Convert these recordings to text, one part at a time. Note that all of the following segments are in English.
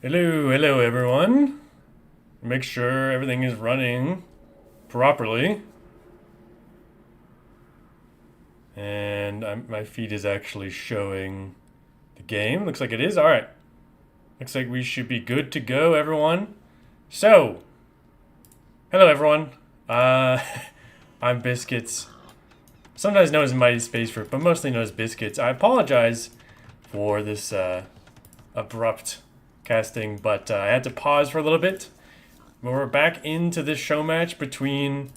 Hello everyone. Make sure everything is running properly. And my feed is actually showing the game. Looks like it is. Alright. Looks like we should be good to go, everyone. So, hello everyone. I'm Biscuits. Sometimes known as Mighty Space Fruit, but mostly known as Biscuits. I apologize for this abrupt casting, but I had to pause for a little bit. But we're back into this show match between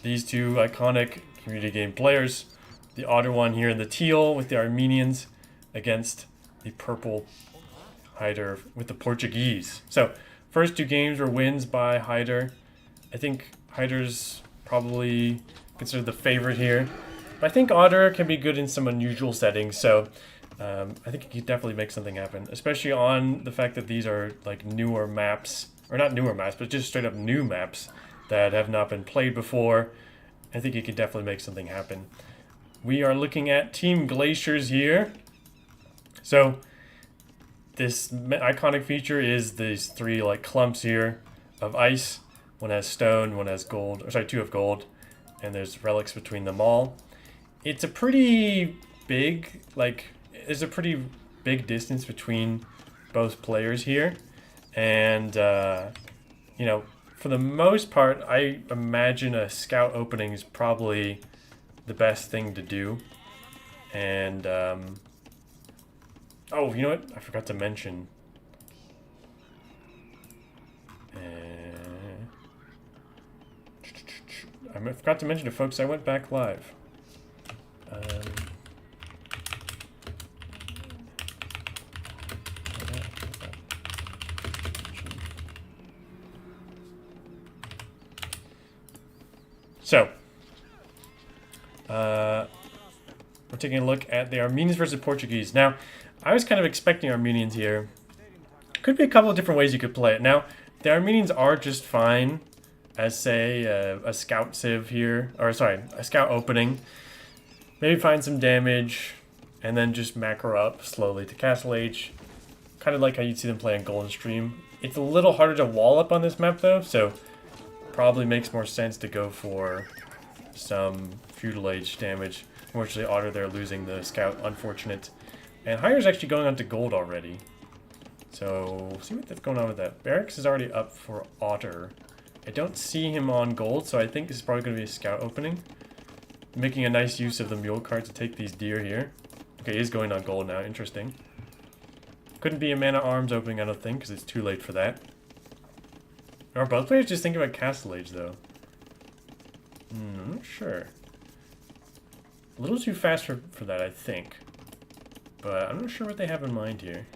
these two iconic community game players. The Otter one here in the teal with the Armenians against the purple Hydur with the Portuguese. So, first two games were wins by Hydur. I think Hydur's probably considered the favorite here. But I think Otter can be good in some unusual settings, so I think he could definitely make something happen, especially on the fact that these are like newer maps, or not newer maps, but just straight up new maps that have not been played before. I think he could definitely make something happen. We are looking at Team Glaciers here. So this iconic feature is these three like clumps here of ice. One has stone, one has gold, or sorry, two have gold, and there's relics between them all. It's a pretty big, there's a pretty big distance between both players here. And, you know, for the most part, I imagine a scout opening is probably the best thing to do. And, oh, you know what? I forgot to mention. I forgot to mention to folks, I went back live. So, we're taking a look at the Armenians versus Portuguese. Now, I was kind of expecting Armenians here. Could be a couple of different ways you could play it. Now, the Armenians are just fine as, say, a scout civ here, or sorry, a scout opening. Maybe find some damage, and then just macro up slowly to Castle Age. Kind of like how you'd see them play on Golden Stream. It's a little harder to wall up on this map, though, so probably makes more sense to go for some feudal age damage. Unfortunately, Otter there losing the scout, unfortunate. And Hydur's actually going on to gold already. So, see what's going on with that. Barracks is already up for Otter. I don't see him on gold, so I think this is probably going to be a scout opening. Making a nice use of the mule card to take these deer here. Okay, he's going on gold now, interesting. Couldn't be a man at arms opening, I don't think, because it's too late for that. Are both players just thinking about Castle Age, though? I'm not sure. A little too fast for that, I think. But I'm not sure what they have in mind here.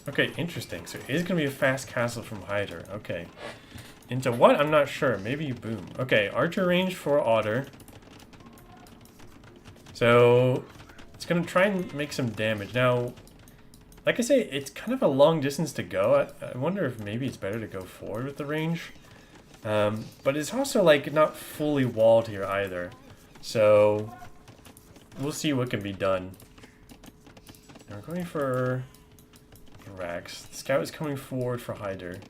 Okay, interesting. So it is going to be a fast castle from Hydur. Okay. Into what? I'm not sure. Maybe you boom. Okay, archer range for Otter. So it's going to try and make some damage. Now, like I say, it's kind of a long distance to go. I wonder if maybe it's better to go forward with the range. But it's also like not fully walled here either. So we'll see what can be done. And we're going for Rax. The scout is coming forward for Hydur.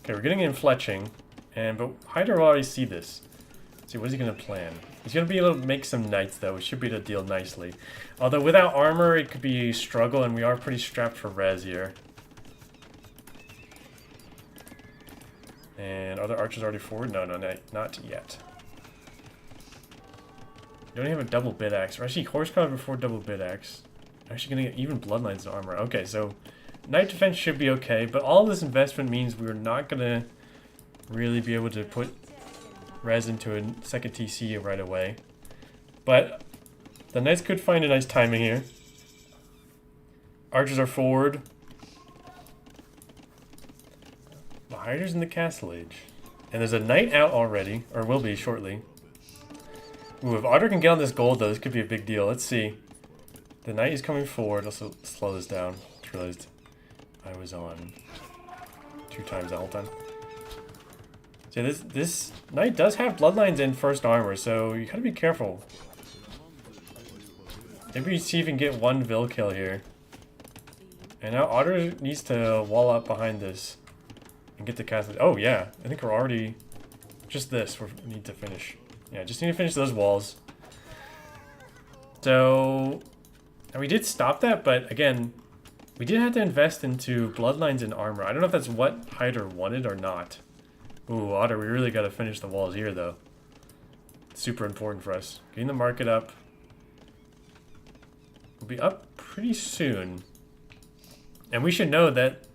Okay, we're getting in fletching. But Hydur will already see this. Let's see, what is he going to plan? He's going to be able to make some knights, though. We should be able to deal nicely. Although without armor, it could be a struggle, and we are pretty strapped for res here. And are the archers already forward? No, not yet. You don't even have a double bit axe. Or actually, horse collar before double bit axe. Actually going to get even bloodlines and armor. Okay, so knight defense should be okay, but all this investment means we're not going to really be able to put res into a second TC right away. But the knights could find a nice timing here. Archers are forward. The Hydur's in the Castle Age. And there's a knight out already, or will be shortly. Ooh, if Otter can get on this gold, though, this could be a big deal. Let's see. The knight is coming forward. Let's slow this down. Just realized I was on 2 times the whole time. So this knight does have bloodlines in first armor, so you gotta be careful. Maybe see if you can get one Vil kill here. And now Otter needs to wall up behind this and get the castle. Oh yeah, I think we're already just this. We need to finish. Yeah, just need to finish those walls. So and we did stop that, but again, we did have to invest into bloodlines and armor. I don't know if that's what Hydur wanted or not. Ooh, Otter, we really got to finish the walls here, though. It's super important for us. Getting the market up. We'll be up pretty soon. And we should know that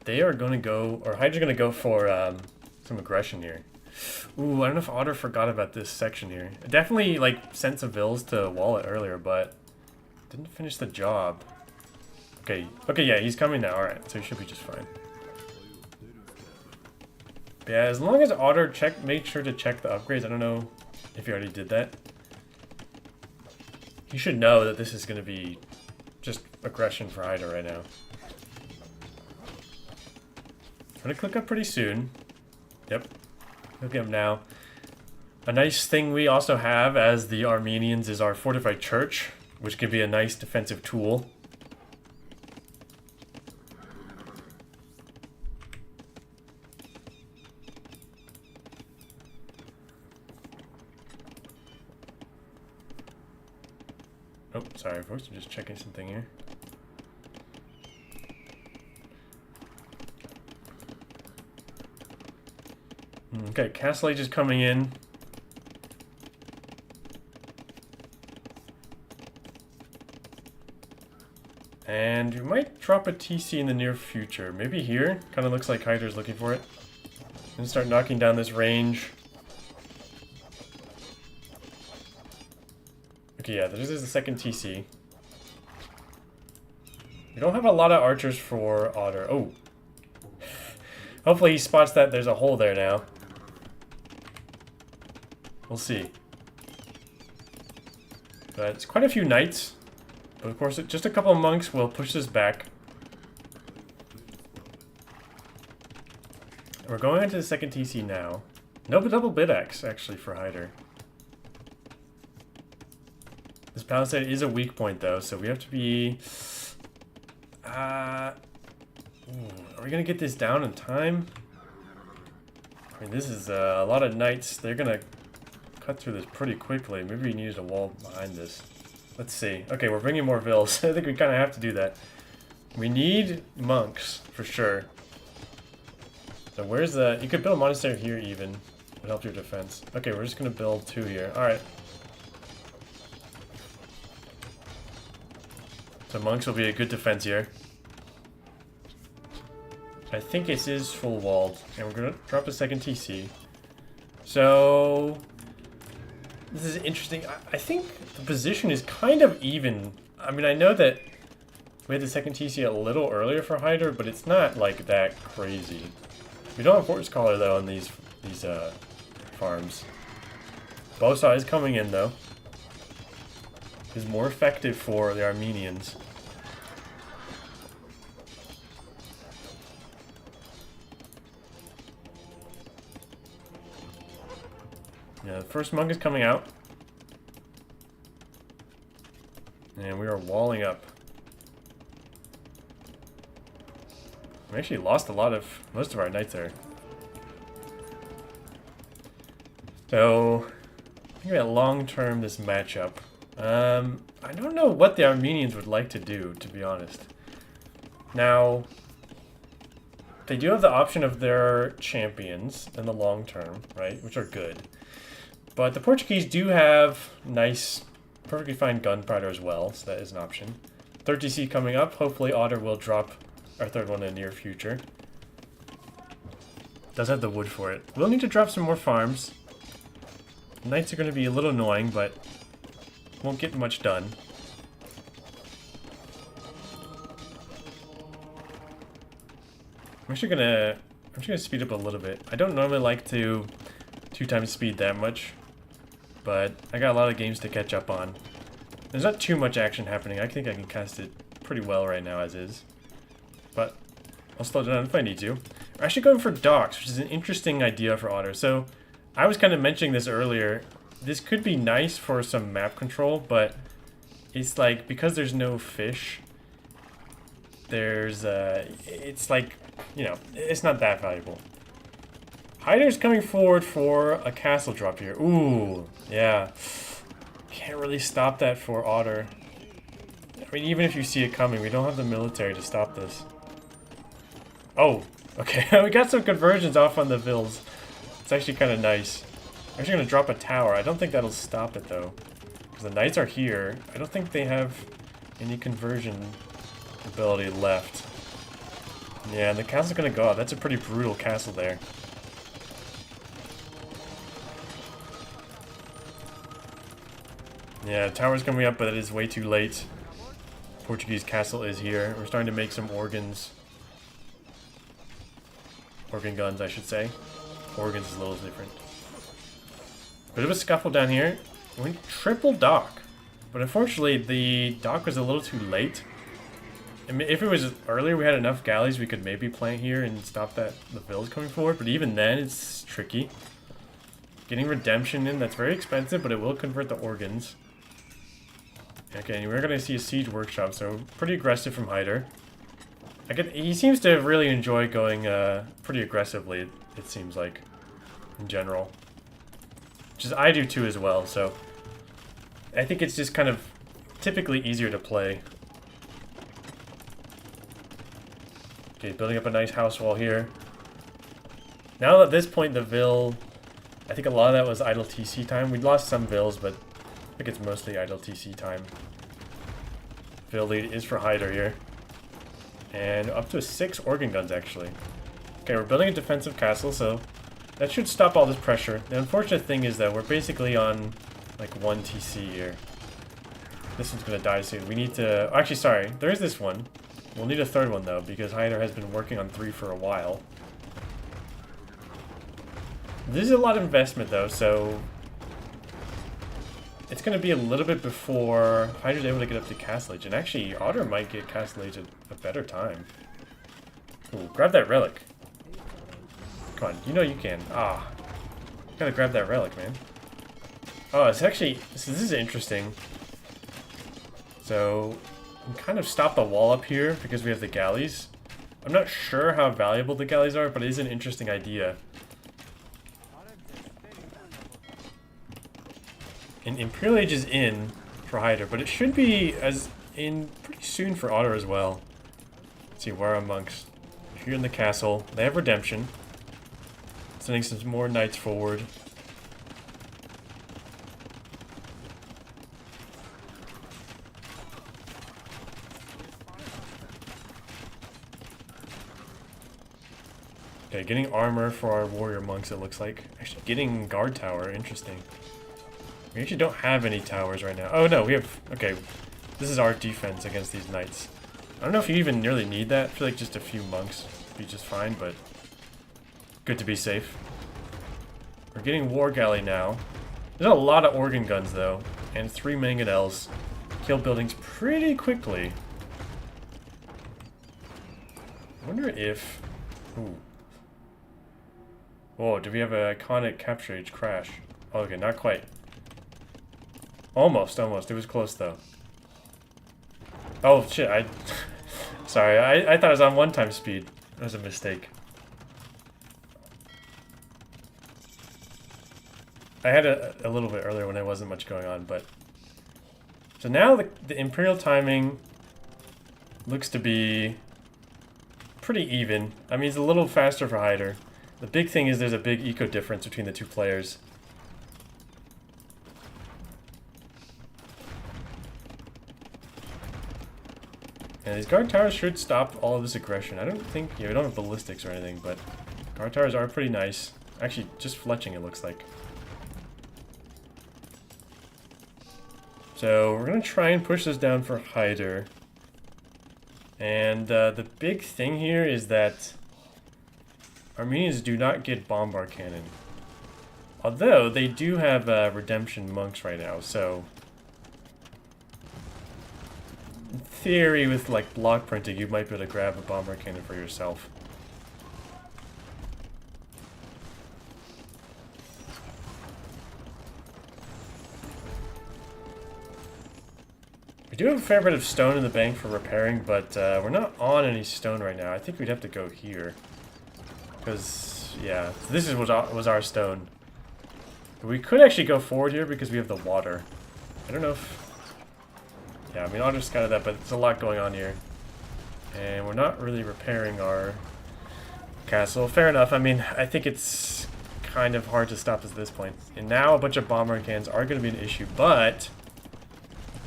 they are going to go, or Hydur's going to go for some aggression here. Ooh, I don't know if Otter forgot about this section here. I definitely, like, sent some Vils to wall it earlier, but didn't finish the job. Okay, yeah, he's coming now. Alright, so he should be just fine. But yeah, as long as Otter make sure to check the upgrades. I don't know if he already did that. He should know that this is going to be just aggression for Hydur right now. I'm going to click up pretty soon. Yep. Look at him now. A nice thing we also have as the Armenians is our fortified church, which can be a nice defensive tool. Oh, sorry folks, I'm just checking something here. Okay, Castle Age is coming in. And you might drop a TC in the near future. Maybe here. Kind of looks like Hydur's looking for it. And start knocking down this range. Okay, yeah, this is the second TC. We don't have a lot of archers for Otter. Oh. Hopefully he spots that there's a hole there now. We'll see. But it's quite a few knights. But of course, just a couple of monks will push this back. We're going into the second TC now. No double bid axe, actually, for Hydur. This palisade is a weak point, though, so we have to be... are we going to get this down in time? I mean, this is a lot of knights. They're going to cut through this pretty quickly. Maybe we need a wall behind this. Let's see. Okay, we're bringing more Vils. I think we kind of have to do that. We need monks, for sure. So where's the... You could build a monastery here, even. It would help your defense. Okay, we're just going to build 2 here. Alright. So monks will be a good defense here. I think this is full walled. And we're going to drop a second TC. So... This is interesting. I think the position is kind of even. I mean, I know that we had the second TC a little earlier for Hydur, but it's not like that crazy. We don't have Fortress Caller though on these farms. Bosa is coming in though. Is more effective for the Armenians. Yeah, the first monk is coming out. And we are walling up. We actually lost most of our knights there. So, I think about long-term this matchup. I don't know what the Armenians would like to do, to be honest. Now, they do have the option of their champions in the long term, right? Which are good. But the Portuguese do have nice, perfectly fine gunpowder as well, so that is an option. Third DC coming up. Hopefully Otter will drop our third one in the near future. Does have the wood for it. We'll need to drop some more farms. Knights are going to be a little annoying, but won't get much done. I'm actually gonna speed up a little bit. I don't normally like to 2 times speed that much, but I got a lot of games to catch up on. There's not too much action happening. I think I can cast it pretty well right now as is, but I'll slow down if I need to. We're actually going for docks, which is an interesting idea for Otter. So I was kind of mentioning this earlier. This could be nice for some map control, but it's like, because there's no fish, there's, it's like, you know, it's not that valuable. Hydur's coming forward for a castle drop here. Ooh, yeah. Can't really stop that for Otter. I mean, even if you see it coming, we don't have the military to stop this. Oh, okay. We got some conversions off on the vills. It's actually kind of nice. I'm actually going to drop a tower. I don't think that'll stop it, though. Because the knights are here. I don't think they have any conversion ability left. Yeah, and the castle's going to go out. That's a pretty brutal castle there. Yeah, the tower's coming up, but it is way too late. Portuguese castle is here. We're starting to make some organs. Organ guns, I should say. Organs is a little different. Bit of a scuffle down here. We went triple dock. But unfortunately, the dock was a little too late. I mean, if it was earlier, we had enough galleys, we could maybe plant here and stop the vills coming forward. But even then, it's tricky. Getting redemption in, that's very expensive, but it will convert the organs. Okay, and we're going to see a siege workshop, so pretty aggressive from Hydur. He seems to really enjoy going pretty aggressively, it seems like, in general. Which is, I do too as well, so I think it's just kind of typically easier to play. Okay, building up a nice house wall here. Now at this point, the Vill, I think a lot of that was idle TC time. We lost some Vills, but I think it's mostly idle TC time. Vill lead is for Hydur here. And up to 6 organ guns, actually. Okay, we're building a defensive castle, so that should stop all this pressure. The unfortunate thing is that we're basically on, like, 1 TC here. This one's gonna die soon. We need to... Actually, sorry. There is this one. We'll need a third one, though, because Hydur has been working on 3 for a while. This is a lot of investment, though, so... It's going to be a little bit before Hydur's able to get up to Castle Age. And actually, Otter might get Castle Age at a better time. Ooh, grab that relic. Come on, you know you can. Ah. Gotta grab that relic, man. Oh, it's actually... This is interesting. So, we can kind of stop the wall up here because we have the galleys. I'm not sure how valuable the galleys are, but it is an interesting idea. And Imperial Age is in for Hydur, but it should be as in pretty soon for Otter as well. Let's see, where are monks? Here in the castle. They have redemption. Sending some more knights forward. Okay, getting armor for our warrior monks, it looks like. Actually, getting guard tower, interesting. We actually don't have any towers right now. Oh no, we have... Okay, this is our defense against these knights. I don't know if you even really need that. I feel like just a few monks would be just fine, but... Good to be safe. We're getting war galley now. There's a lot of organ guns though, and 3 mangonels. Kill buildings pretty quickly. I wonder if... Ooh. Whoa, do we have an iconic capture age crash? Oh, okay, not quite. Almost, almost. It was close, though. Oh, shit, Sorry, I thought it was on 1x speed. That was a mistake. I had a little bit earlier when there wasn't much going on, but... So now the Imperial timing looks to be pretty even. I mean, it's a little faster for Hydur. The big thing is there's a big eco difference between the two players. And these guard towers should stop all of this aggression. I don't think... Yeah, we don't have ballistics or anything, but... Guard towers are pretty nice. Actually, just fletching, it looks like. So, we're going to try and push this down for Hydur. And the big thing here is that... Armenians do not get bombard cannon. Although, they do have redemption monks right now, so... In theory, with like block printing, you might be able to grab a bomber cannon for yourself. We do have a fair bit of stone in the bank for repairing, but we're not on any stone right now. I think we'd have to go here. Because, yeah, this was our stone. But we could actually go forward here because we have the water. I don't know if... Yeah, I mean, I'll just scouted that, but there's a lot going on here. And we're not really repairing our castle. Fair enough. I mean, I think it's kind of hard to stop us at this point. And now a bunch of bomber cannons are going to be an issue, but...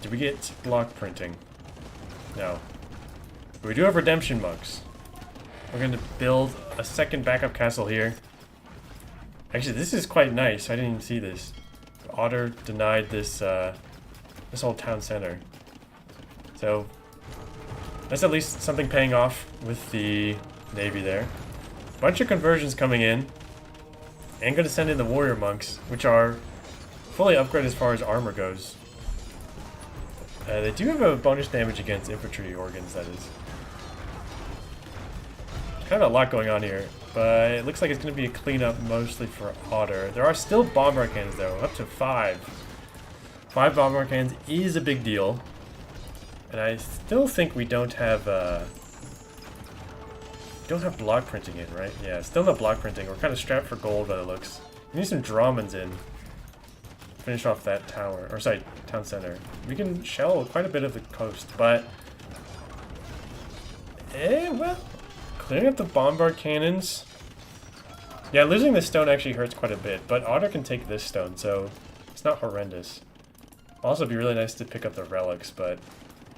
Do we get block printing? No. But we do have redemption mugs. We're going to build a second backup castle here. Actually, this is quite nice. I didn't even see this. Otter denied this this whole town center. So that's at least something paying off with the navy there. Bunch of conversions coming in. And going to send in the warrior monks, which are fully upgraded as far as armor goes. They do have a bonus damage against infantry organs, that is. Kind of a lot going on here, but it looks like it's going to be a cleanup mostly for Otter. There are still bomber cannons though, up to 5. 5 bomber cannons is a big deal. And I still think we don't have block printing in, right? Yeah, still no block printing. We're kind of strapped for gold by the looks. We need some Dramens in. Finish off that tower, or sorry, town center. We can shell quite a bit of the coast, but well, clearing up the bombard cannons. Yeah, losing this stone actually hurts quite a bit, but Otter can take this stone, so it's not horrendous. Also, it'd be really nice to pick up the relics, but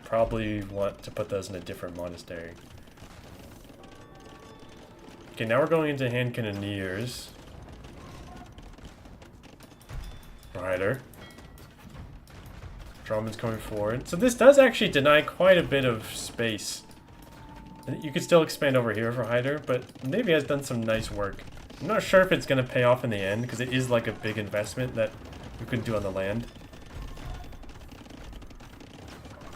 probably want to put those in a different monastery. Okay, now we're going into hand cannoneers. Hydur. Dramen's coming forward. So this does actually deny quite a bit of space. You could still expand over here for Hydur, but Navy has done some nice work. I'm not sure if it's going to pay off in the end, because it is like a big investment that you can do on the land.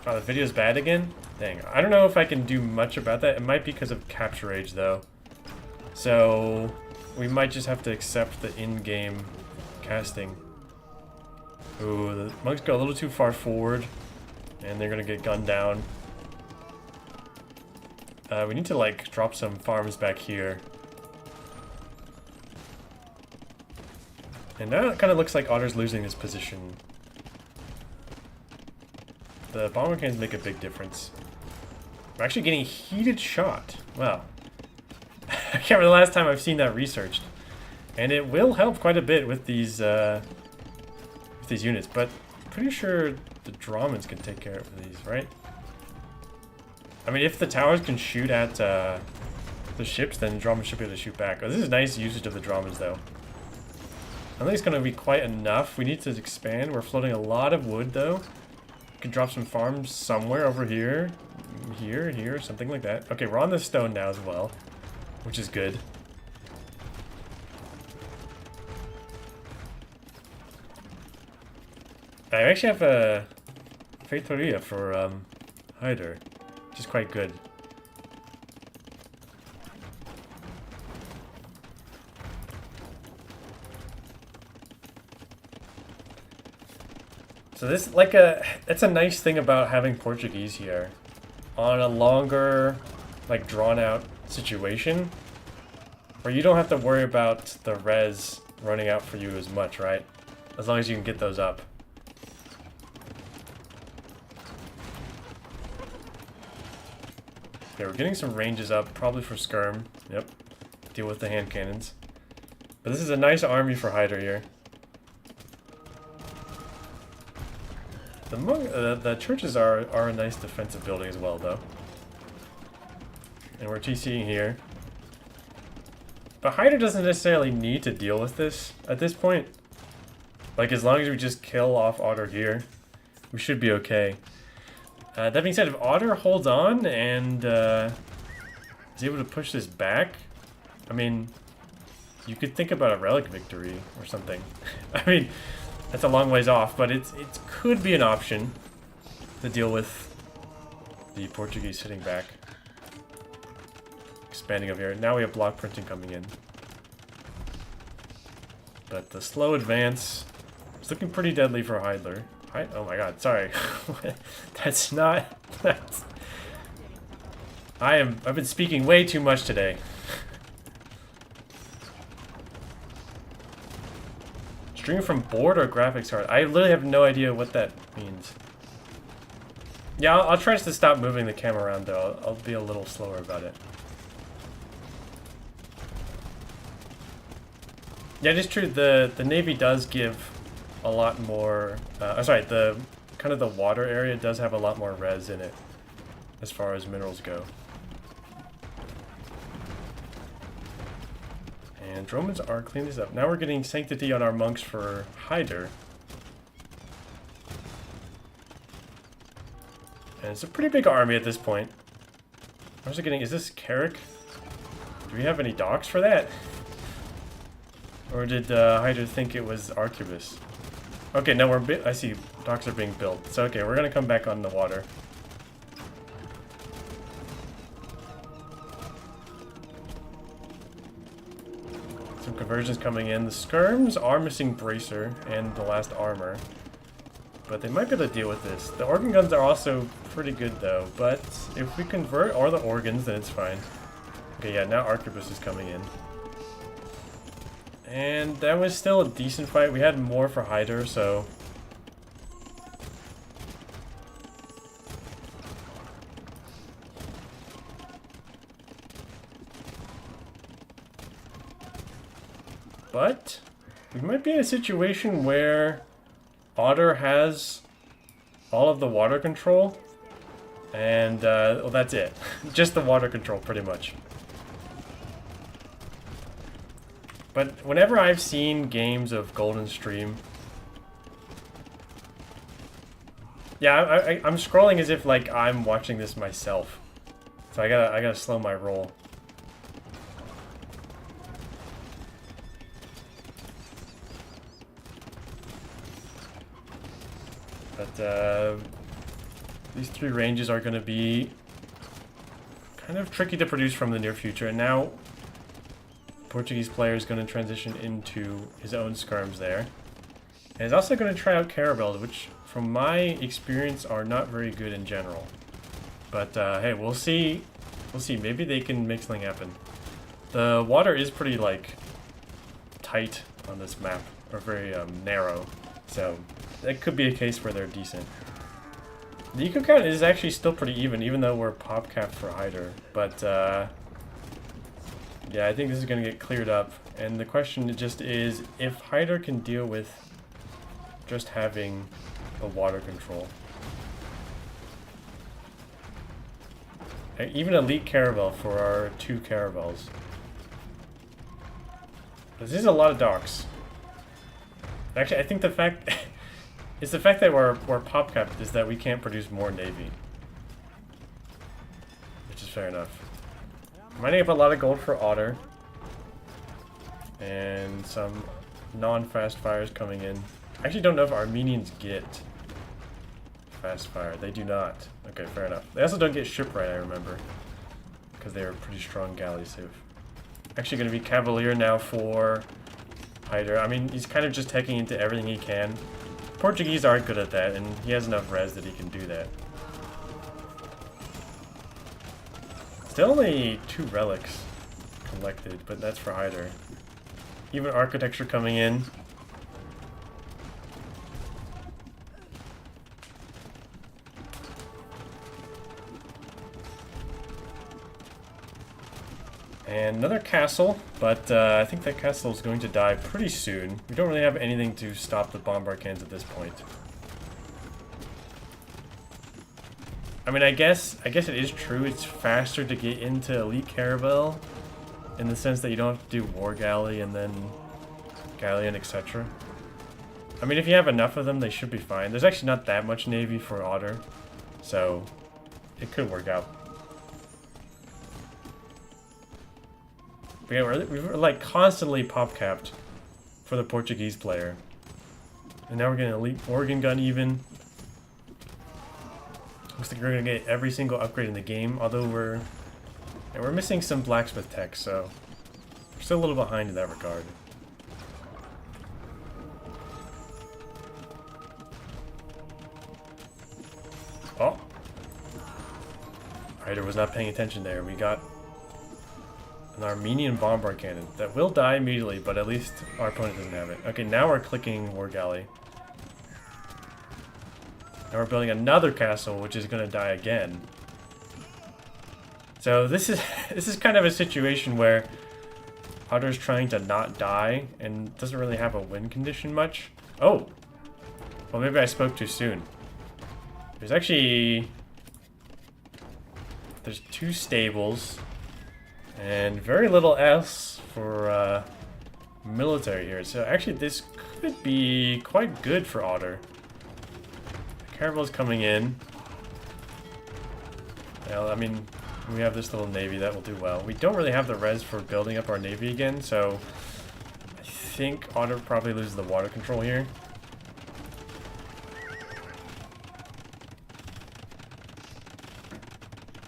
Oh, the video's bad again? Dang, I don't know if I can do much about that. It might be because of capture age, though. So we might just have to accept the in-game casting. Ooh, the monks go a little too far forward, and they're gonna get gunned down. We need to, like, drop some farms back here. And now it kind of looks like Otter's losing his position. The bomber cannons make a big difference. We're actually getting heated shot. Wow. I can't remember the last time I've seen that researched. And it will help quite a bit with these units, but pretty sure the Dramens can take care of these, right? I mean, if the towers can shoot at the ships, then Dramens should be able to shoot back. Oh, this is nice usage of the Dramens, though. I think it's going to be quite enough. We need to expand. We're floating a lot of wood, though. We can drop some farms somewhere over here. Here, something like that. Okay, we're on the stone now as well, which is good. I actually have a Feitoria for Hydur, which is quite good. So this, that's a nice thing about having Portuguese here. On a longer, like, drawn-out situation, where you don't have to worry about the res running out for you as much, right? As long as you can get those up. Okay, we're getting some ranges up, probably for skirm. Yep. Deal with the hand cannons. But this is a nice army for Hydur here. The churches are a nice defensive building as well, though. And we're TCing here. But Hydur doesn't necessarily need to deal with this at this point. Like, as long as we just kill off Otter here, we should be okay. That being said, if Otter holds on and is able to push this back, I mean, you could think about a relic victory or something. I mean, that's a long ways off, but it could be an option to deal with the Portuguese sitting back. Expanding over here. Now we have block printing coming in. But the slow advance is looking pretty deadly for Hydur. Right? Oh my god, sorry. That's not... That's... I've been speaking way too much today. Stream from board or graphics card? I literally have no idea what that means. Yeah, I'll try to stop moving the camera around though. I'll be a little slower about it. Yeah, it is true. The Navy does give a lot more. Sorry, the kind of the water area does have a lot more res in it, as far as minerals go. And Romans are cleaning this up. Now we're getting sanctity on our monks for Hydur. And it's a pretty big army at this point. I was getting. Is this Carrick? Do we have any docks for that? Or did Hydur think it was Arquebus? Okay, now I see docks are being built. So okay, we're gonna come back on the water. Some conversions coming in. The skirms are missing bracer and the last armor, but they might be able to deal with this. The organ guns are also pretty good though, but if we convert all the organs, then it's fine. Okay, yeah, now Arquebus is coming in. And that was still a decent fight. We had more for Hydur, so... But we might be in a situation where Otter has all of the water control. And, well, that's it. Just the water control, pretty much. But whenever I've seen games of Golden Stream, yeah, I'm scrolling as if like I'm watching this myself, so I gotta slow my roll. But these three ranges are gonna be kind of tricky to produce from the near future, and now. Portuguese player is going to transition into his own skirms there. And he's also going to try out caravels, which from my experience are not very good in general. But hey, we'll see. We'll see. Maybe they can make something happen. The water is pretty like tight on this map, or very narrow. So that could be a case where they're decent. The eco count is actually still pretty even though we're pop capped for Hydur. But yeah, I think this is going to get cleared up, and the question just is if Hydur can deal with just having a water control. Even elite caravel for our 2 caravels. This is a lot of docks. Actually, I think the fact it's the fact that we're pop capped is that we can't produce more navy, which is fair enough. Mining up a lot of gold for Otter. And some non-fast fires coming in. I actually don't know if Armenians get fast fire. They do not. Okay, fair enough. They also don't get shipwright, I remember. Because they were pretty strong galleys. So actually going to be Cavalier now for Hydur. I mean, he's kind of just taking into everything he can. Portuguese aren't good at that, and he has enough res that he can do that. Still only 2 relics collected, but that's for Hydur. Even architecture coming in. And another castle, but I think that castle is going to die pretty soon. We don't really have anything to stop the bombard cannons at this point. I mean, I guess it is true. It's faster to get into elite caravel, in the sense that you don't have to do war galley and then galleon, etc. I mean, if you have enough of them, they should be fine. There's actually not that much navy for Otter, so it could work out. But yeah, we're like constantly pop capped for the Portuguese player, and now we're getting elite organ gun even. Looks like we're gonna get every single upgrade in the game, although we're missing some blacksmith tech, so we're still a little behind in that regard. Oh. Hydur was not paying attention there. We got an Armenian bombard cannon that will die immediately, but at least our opponent doesn't have it. Okay, now we're clicking War Galley. Now we're building another castle, which is going to die again. So this is kind of a situation where Otter's trying to not die and doesn't really have a win condition much. Oh! Well, maybe I spoke too soon. There's actually... There's 2 stables and very little else for military here. So actually this could be quite good for Otter. The caravel's coming in. Well, I mean, we have this little navy that will do well. We don't really have the res for building up our navy again, so I think Otter probably loses the water control here.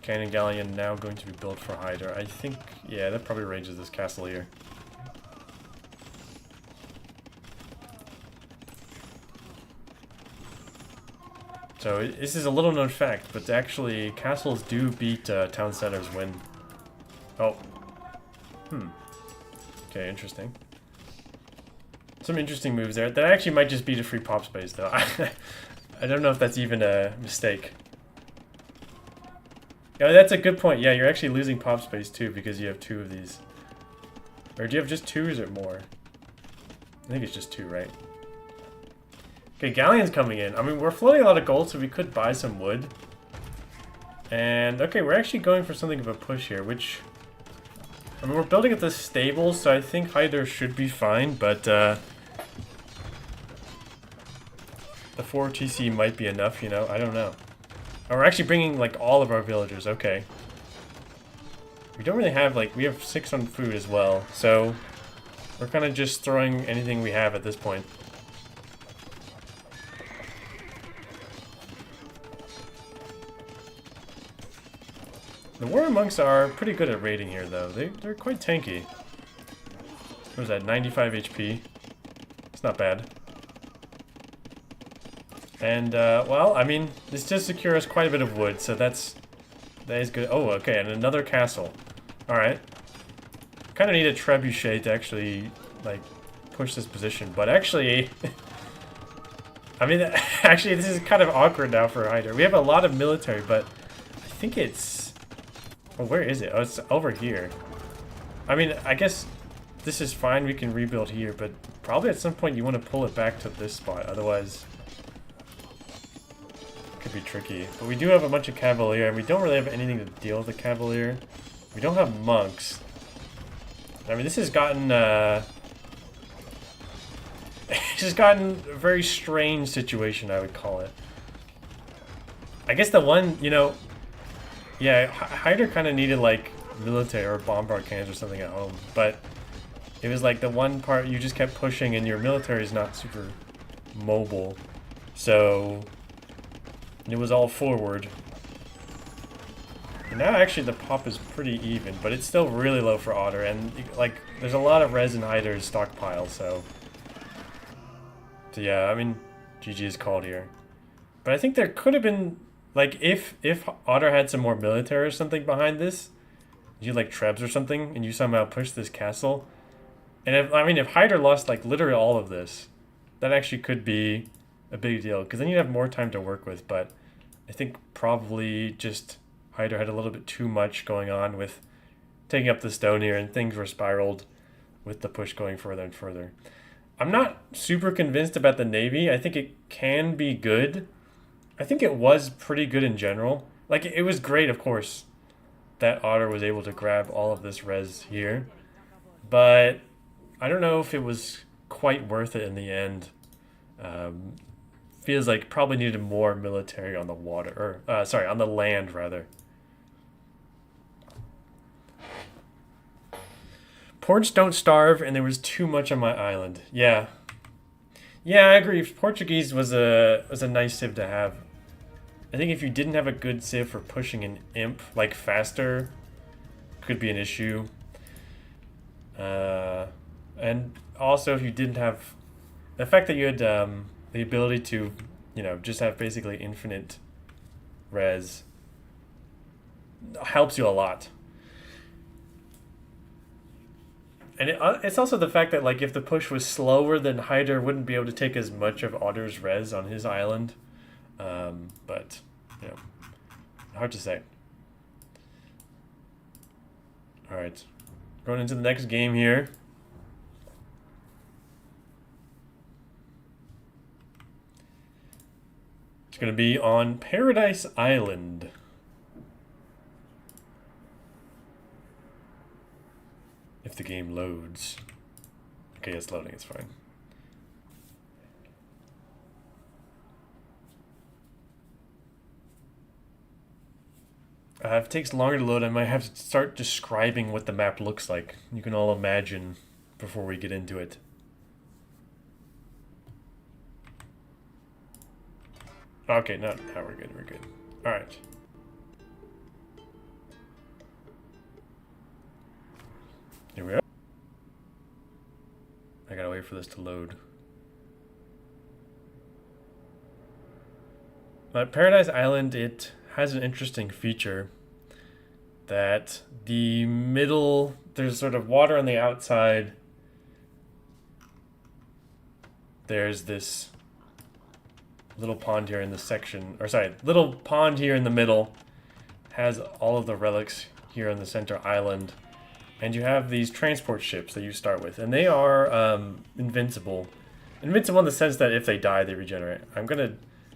Cannon galleon now going to be built for Hydur. I think, yeah, that probably ranges this castle here. So this is a little known fact, but actually castles do beat town centers when... Oh. Okay, interesting. Some interesting moves there. That actually might just beat a free pop space, though. I don't know if that's even a mistake. Yeah, that's a good point. Yeah, you're actually losing pop space too because you have 2 of these. Or do you have just 2 or is it more? I think it's just 2, right? Okay, galleon's coming in. I mean, we're floating a lot of gold, so we could buy some wood. And, okay, we're actually going for something of a push here, which... I mean, we're building at the stable, so I think Hydur should be fine, but, the 4 TC might be enough, you know? I don't know. Oh, we're actually bringing, like, all of our villagers. Okay. We don't really have, like... We have 6 on food as well, so... We're kind of just throwing anything we have at this point. The War Monks are pretty good at raiding here, though. They're quite tanky. What is that, 95 HP? It's not bad. And, well, I mean, this does secure us quite a bit of wood, so that is good. Oh, okay, and another castle. Alright. Kind of need a trebuchet to actually, like, push this position, but actually... I mean, actually, this is kind of awkward now for Hydur. We have a lot of military, but I think it's... Oh, where is it? Oh, it's over here. I mean, I guess this is fine. We can rebuild here, but probably at some point you want to pull it back to this spot. Otherwise, it could be tricky. But we do have a bunch of Cavalier, and we don't really have anything to deal with the Cavalier. We don't have monks. I mean, this has gotten, it's just gotten a very strange situation, I would call it. I guess the one, you know, yeah, Hydur kind of needed, like, military or bombard cannons or something at home, but it was like the one part you just kept pushing and your military is not super mobile, so it was all forward. And now actually the pop is pretty even, but it's still really low for Otter, and like there's a lot of res in Hydur's stockpile, so yeah, I mean, GG is called here. But I think there could have been, like, if Otter had some more military or something behind this, you like trebs or something, and you somehow push this castle, and if Hydur lost like literally all of this, that actually could be a big deal, because then you'd have more time to work with. But I think probably just Hydur had a little bit too much going on with taking up the stone here, and things were spiraled with the push going further and further. I'm not super convinced about the Navy. I think it can be good. I think it was pretty good in general. Like, it was great, of course, that Otter was able to grab all of this res here. But I don't know if it was quite worth it in the end. Feels like probably needed more military on the water, or sorry, on the land rather. Ports don't starve, and there was too much on my island. Yeah, I agree. Portuguese was a nice civ to have. I think if you didn't have a good civ for pushing an imp like faster, could be an issue. And also if you didn't have the fact that you had the ability to, you know, just have basically infinite res helps you a lot. And it's also the fact that, like, if the push was slower, then Hydur wouldn't be able to take as much of Otter's res on his island. But, you know, hard to say. Alright. Going into the next game here. It's going to be on Paradise Island. If the game loads. Okay, it's loading, it's fine. If it takes longer to load, I might have to start describing what the map looks like. You can all imagine before we get into it. Okay, now we're good, we're good. Alright. Here we are. I gotta wait for this to load. But Paradise Island, it has an interesting feature that the middle, there's sort of water on the outside. There's this little pond here in the section, or sorry, little pond here in the middle has all of the relics here on the center island. And you have these transport ships that you start with, and they are invincible. Invincible in the sense that if they die, they regenerate. I'm gonna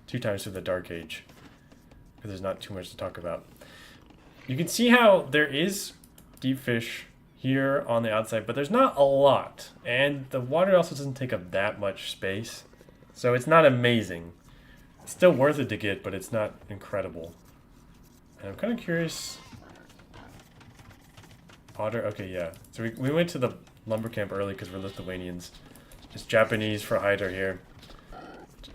2 times through the Dark Age, because there's not too much to talk about. You can see how there is deep fish here on the outside, but there's not a lot. And the water also doesn't take up that much space, so it's not amazing. It's still worth it to get, but it's not incredible. And I'm kind of curious... Otter, okay, yeah. So we went to the lumber camp early because we're Lithuanians. It's Japanese for Hydur here.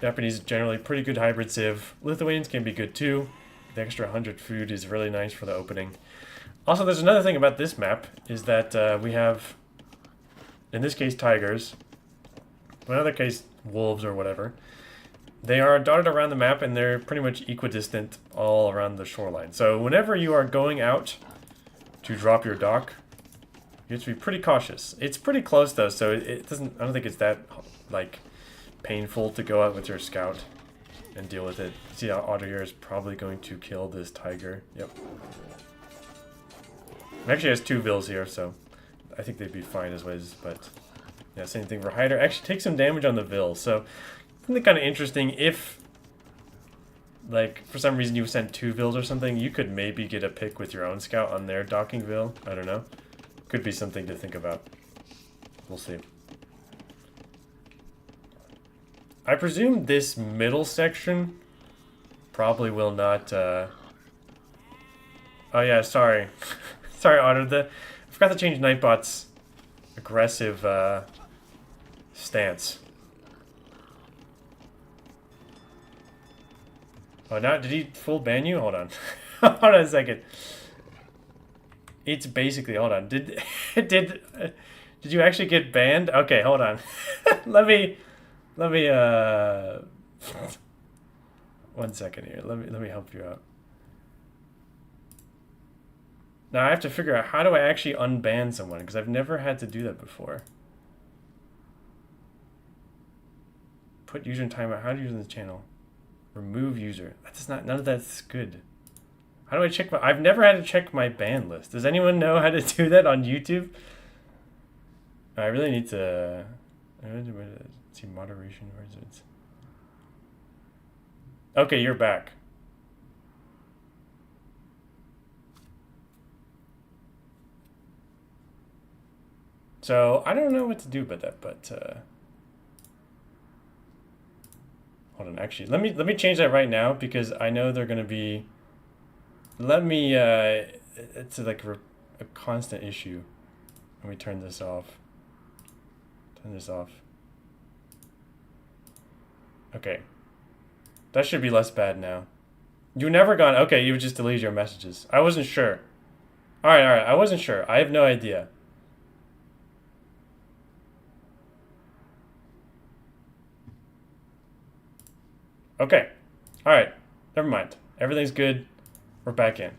Japanese is generally pretty good hybrid civ. Lithuanians can be good too. The extra 100 food is really nice for the opening. Also, there's another thing about this map, is that we have, in this case, tigers. In another case, wolves or whatever. They are dotted around the map, and they're pretty much equidistant all around the shoreline. So whenever you are going out to drop your dock, you have to be pretty cautious. It's pretty close though, so it doesn't, I don't think it's that, like, painful to go out with your scout and deal with it. See how Otter here is probably going to kill this tiger. Yep. It actually has 2 vills here, so I think they'd be fine as ways, but yeah, same thing for Hydur. Actually takes some damage on the vill, so something kind of interesting. If, like, for some reason you sent 2 vills or something, you could maybe get a pick with your own scout on their docking vill. I don't know. Could be something to think about. We'll see. I presume this middle section probably will not, Oh yeah, sorry. Sorry, Otter. I forgot to change Nightbot's aggressive, stance. Oh, now, did he full ban you? Hold on. Hold on a second. It's basically, hold on. Did you actually get banned? Okay, hold on. let me, 1 second here. Let me help you out. Now I have to figure out, how do I actually unban someone? Because I've never had to do that before. Put user in timeout. How do you use the channel? Remove user. That's not, none of that's good. How do I check my, I've never had to check my ban list. Does anyone know how to do that on YouTube? I really need to, see moderation, where is it? Okay, you're back. So I don't know what to do about that, but hold on, actually, let me change that right now, because I know they're gonna be, it's like a constant issue. Let me turn this off. Turn this off. Okay. That should be less bad now. You never gone, okay, you just deleted your messages. I wasn't sure. Alright, I wasn't sure. I have no idea. Okay. Alright. Never mind. Everything's good. We're back in.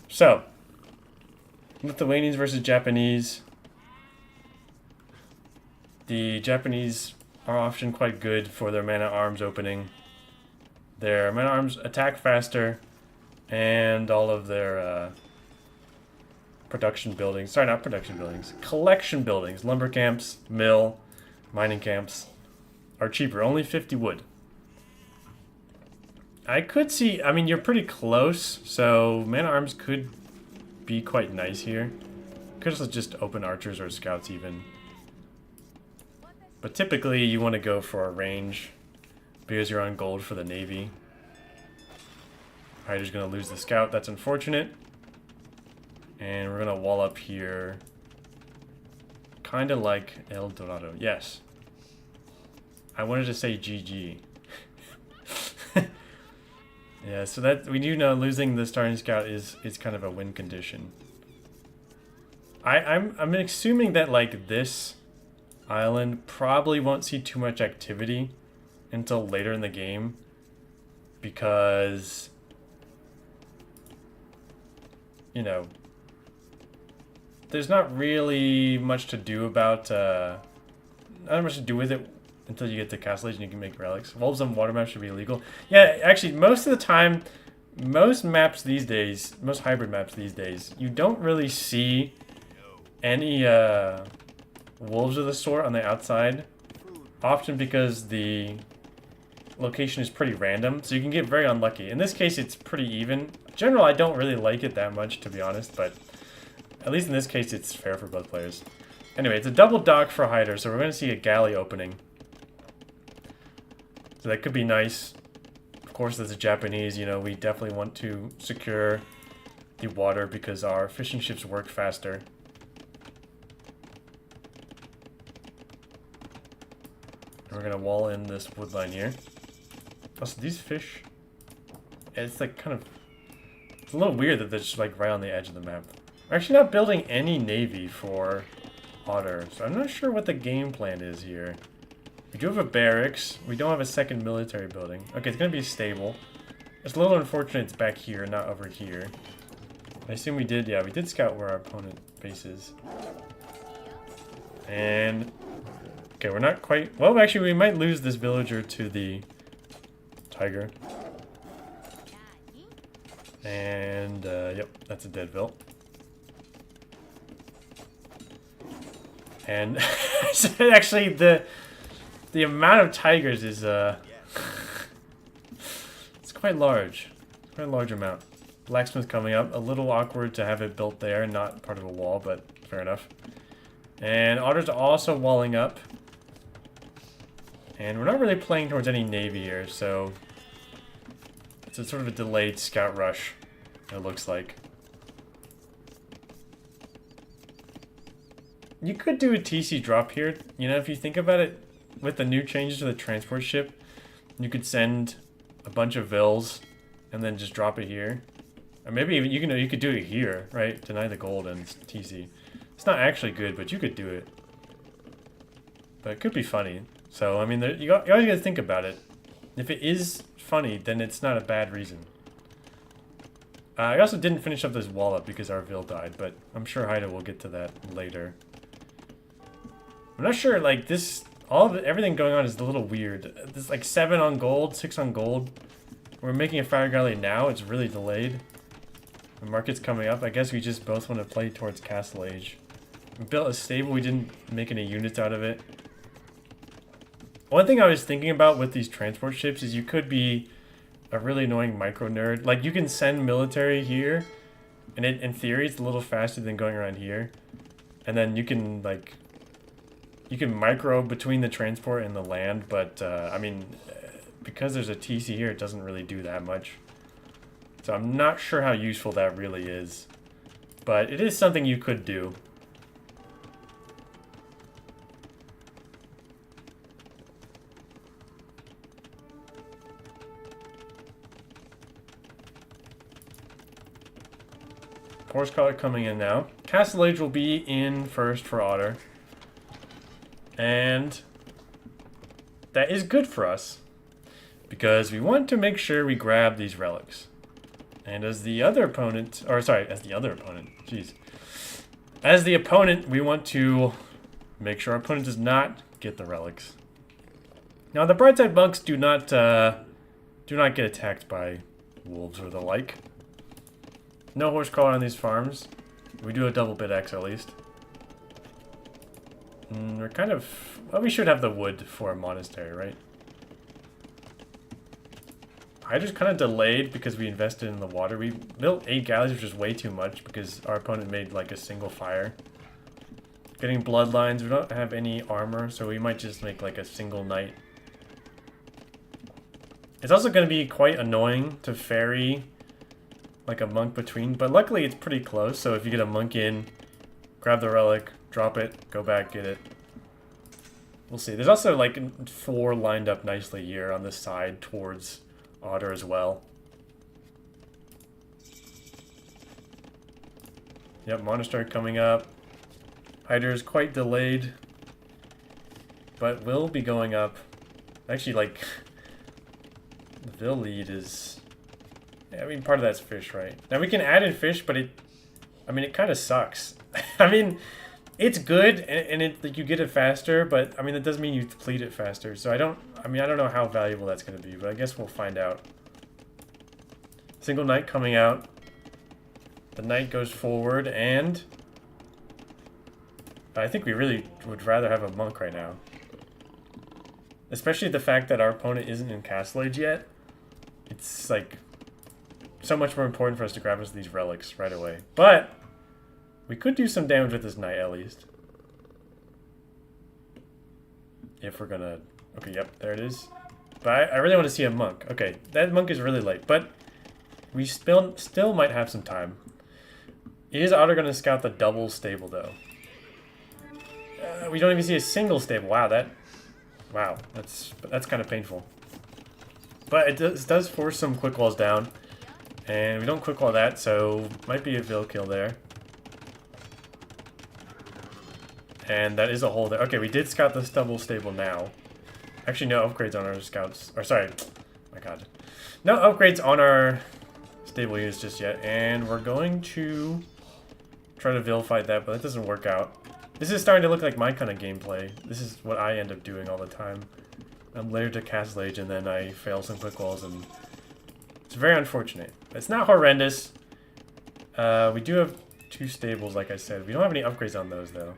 So, Lithuanians versus Japanese. The Japanese are often quite good for their man-at-arms opening. Their man-at-arms attack faster, and all of their production buildings. Sorry, not production buildings. Collection buildings. Lumber camps, mill, mining camps are cheaper. Only 50 wood. I could see... I mean, you're pretty close, so man-at-arms could be quite nice here. Could also just open archers or scouts even. But typically, you want to go for a range because you're on gold for the navy. Hydur's going to lose the scout. That's unfortunate. And we're going to wall up here. Kind of like El Dorado. Yes. I wanted to say GG. Yeah, so that we do know losing the starting scout is kind of a win condition. I'm assuming that like this island probably won't see too much activity until later in the game because, you know, there's not really much to do about not much to do with it until you get to Castle Age and you can make relics. Wolves on water maps should be illegal. Yeah, actually, most of the time, most maps these days, most hybrid maps these days, you don't really see any wolves of the sort on the outside. Often because the location is pretty random, so you can get very unlucky. In this case, it's pretty even. In general, I don't really like it that much, to be honest, but at least in this case, it's fair for both players. Anyway, it's a double dock for Hydur, so we're going to see a galley opening. So that could be nice. Of course, as a Japanese, you know, we definitely want to secure the water because our fishing ships work faster. And we're going to wall in this wood line here. Also, these fish, it's like kind of, it's a little weird that they're just like right on the edge of the map. We're actually not building any navy for Otter, so I'm not sure what the game plan is here. We do have a barracks. We don't have a second military building. Okay, it's going to be stable. It's a little unfortunate it's back here, not over here. I assume we did, yeah, we did scout where our opponent base is. And, okay, we're not quite, well, actually, we might lose this villager to the tiger. And, yep, that's a dead vill. And, actually, the amount of tigers is, it's quite large. It's quite a large amount. Blacksmith coming up. A little awkward to have it built there, not part of a wall, but fair enough. And Otter's also walling up. And we're not really playing towards any navy here, so it's a sort of a delayed scout rush, it looks like. You could do a TC drop here. You know, if you think about it, with the new changes to the transport ship, you could send a bunch of vills and then just drop it here. Or maybe even you could do it here, right? Deny the gold and TC. It's not actually good, but you could do it. But it could be funny. So, I mean, you always gotta think about it. If it is funny, then it's not a bad reason. I also didn't finish up this wall up because our vill died, but I'm sure Hydur will get to that later. I'm not sure, like, this... everything going on is a little weird. There's like 7 on gold, 6 on gold. We're making a fire galley now. It's really delayed. The market's coming up. I guess we just both want to play towards Castle Age. We built a stable. We didn't make any units out of it. One thing I was thinking about with these transport ships is you could be a really annoying micro nerd. Like, you can send military here, and in theory it's a little faster than going around here. And then you can, like... You can micro between the transport and the land, but, I mean, because there's a TC here, it doesn't really do that much. So I'm not sure how useful that really is. But it is something you could do. Horse collar coming in now. Castle Age will be in first for Otter. And that is good for us because we want to make sure we grab these relics. And as the other opponent, or sorry, as the other opponent, jeez. As the opponent, we want to make sure our opponent does not get the relics. Now, the bright side monks do not get attacked by wolves or the like. No horse crawler on these farms. We do a double bit X at least. We're kind of... Well, we should have the wood for a monastery, right? I just kind of delayed because we invested in the water. We built 8 galleys, which is way too much because our opponent made like a single fire. Getting bloodlines. We don't have any armor, so we might just make like a single knight. It's also going to be quite annoying to ferry like a monk between, but luckily it's pretty close. So if you get a monk in, grab the relic, drop it, go back, get it. We'll see. There's also like 4 lined up nicely here on this side towards Otter as well. Yep, monastery coming up. Hydur is quite delayed, but will be going up. Actually, like, the Vil lead is... Yeah, I mean, part of that's fish, right? Now, we can add in fish, but it kind of sucks. I mean, it's good, and it like, you get it faster, but, I mean, that doesn't mean you deplete it faster. So I don't know how valuable that's going to be, but I guess we'll find out. Single knight coming out. The knight goes forward, and... I think we really would rather have a monk right now. Especially the fact that our opponent isn't in Castle Age yet. It's, like, so much more important for us to grab us these relics right away. But, we could do some damage with this knight, at least. If we're gonna... Okay, yep, there it is. But I really want to see a monk. Okay, that monk is really late, but we still might have some time. Is Otter gonna scout the double stable, though? We don't even see a single stable. Wow, that's kind of painful. But it does force some quick walls down, and we don't quick wall that, so might be a Vil kill there. And that is a hole there. Okay, we did scout this double stable now. Actually, no upgrades on our scouts. Or sorry, my God, no upgrades on our stable units just yet. And we're going to try to Vil fight that, but that doesn't work out. This is starting to look like my kind of gameplay. This is what I end up doing all the time. I'm later to Castle Age and then I fail some quick walls, and it's very unfortunate. It's not horrendous. We do have 2 stables, like I said. We don't have any upgrades on those, though.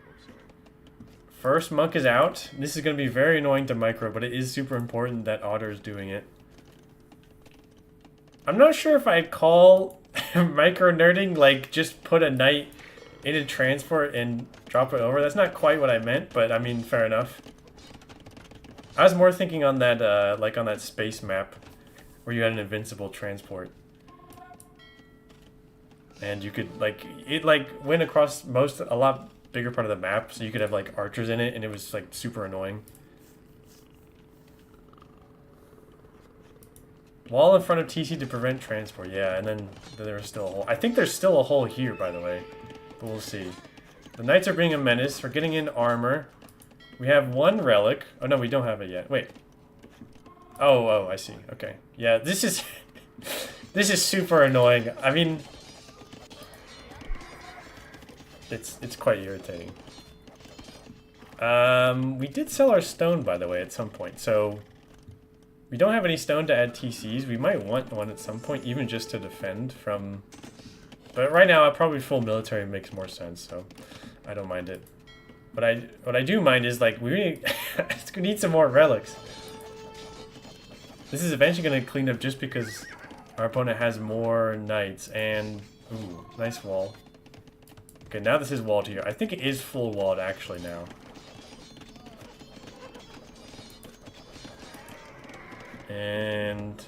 First monk is out. This is going to be very annoying to micro, but it is super important that Otter is doing it. I'm not sure if I'd call micro nerding, like, just put a knight in a transport and drop it over. That's not quite what I meant, but I mean, fair enough. I was more thinking on that, like on that space map where you had an invincible transport. And you could, like, it, like, went across a lot bigger part of the map, so you could have, like, archers in it, and it was, like, super annoying. Wall in front of TC to prevent transport, yeah, and then there's still a hole. I think there's still a hole here, by the way. But we'll see. The knights are being a menace. We're getting in armor. We have 1 relic. Oh, no, we don't have it yet. Wait. Oh, I see. Okay. Yeah, this is... this is super annoying. I mean... It's quite irritating. We did sell our stone, by the way, at some point. So, we don't have any stone to add TCs. We might want one at some point, even just to defend from... But right now, probably full military makes more sense, so I don't mind it. What I do mind is, like, we need some more relics. This is eventually going to clean up just because our opponent has more knights, and... Ooh, nice wall. Okay, now this is walled here. I think it is full walled, actually, now. And...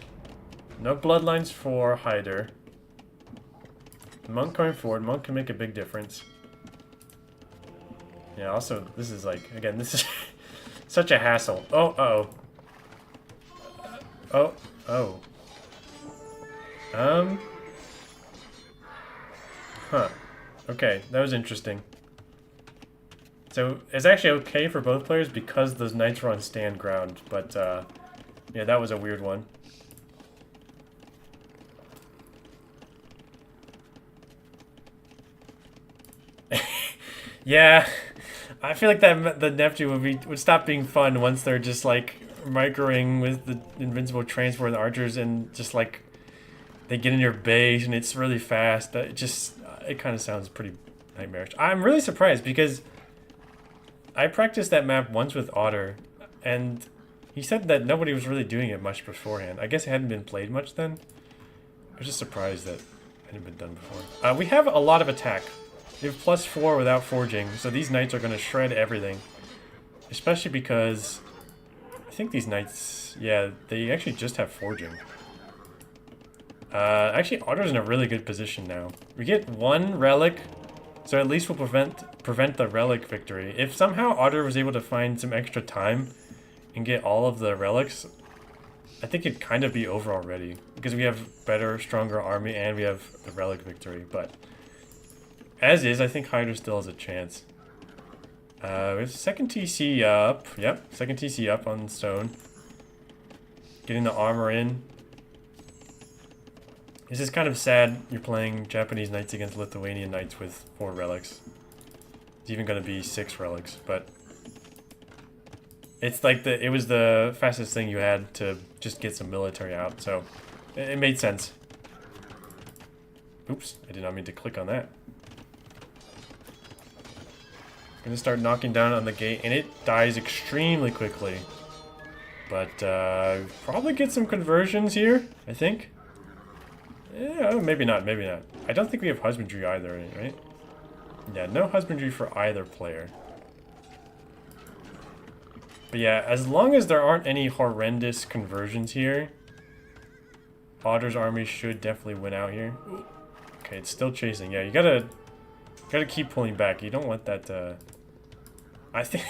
no bloodlines for Hydur. Monk going forward. Monk can make a big difference. Yeah, also, this is like, again, this is such a hassle. Oh, uh-oh. Oh. Huh. Okay, that was interesting. So, it's actually okay for both players because those knights were on stand ground, but, yeah, that was a weird one. Yeah, I feel like that the Neptune would stop being fun once they're just like microing with the invincible transport and archers and just like they get in your base and it's really fast. It kind of sounds pretty nightmarish. I'm really surprised because I practiced that map once with Otter, and he said that nobody was really doing it much beforehand. I guess it hadn't been played much then. I was just surprised that it hadn't been done before. We have a lot of attack. We have +4 without forging, so these knights are going to shred everything. Especially because I think these knights, yeah, they actually just have forging. Actually, Otter's in a really good position now. We get 1 relic, so at least we'll prevent the relic victory. If somehow Otter was able to find some extra time and get all of the relics, I think it'd kind of be over already. Because we have better, stronger army and we have the relic victory. But as is, I think Hydur still has a chance. We have second TC up. Yep, second TC up on stone. Getting the armor in. This is kind of sad. You're playing Japanese knights against Lithuanian knights with 4 relics. It's even going to be 6 relics, but it's like it was the fastest thing you had to just get some military out, so it made sense. Oops, I did not mean to click on that. Gonna start knocking down on the gate, and it dies extremely quickly. But probably get some conversions here, I think. Yeah, maybe not, maybe not. I don't think we have husbandry either, right? Yeah, no husbandry for either player. But yeah, as long as there aren't any horrendous conversions here, Otter's army should definitely win out here. Okay, it's still chasing. Yeah, you gotta keep pulling back. You don't want that I think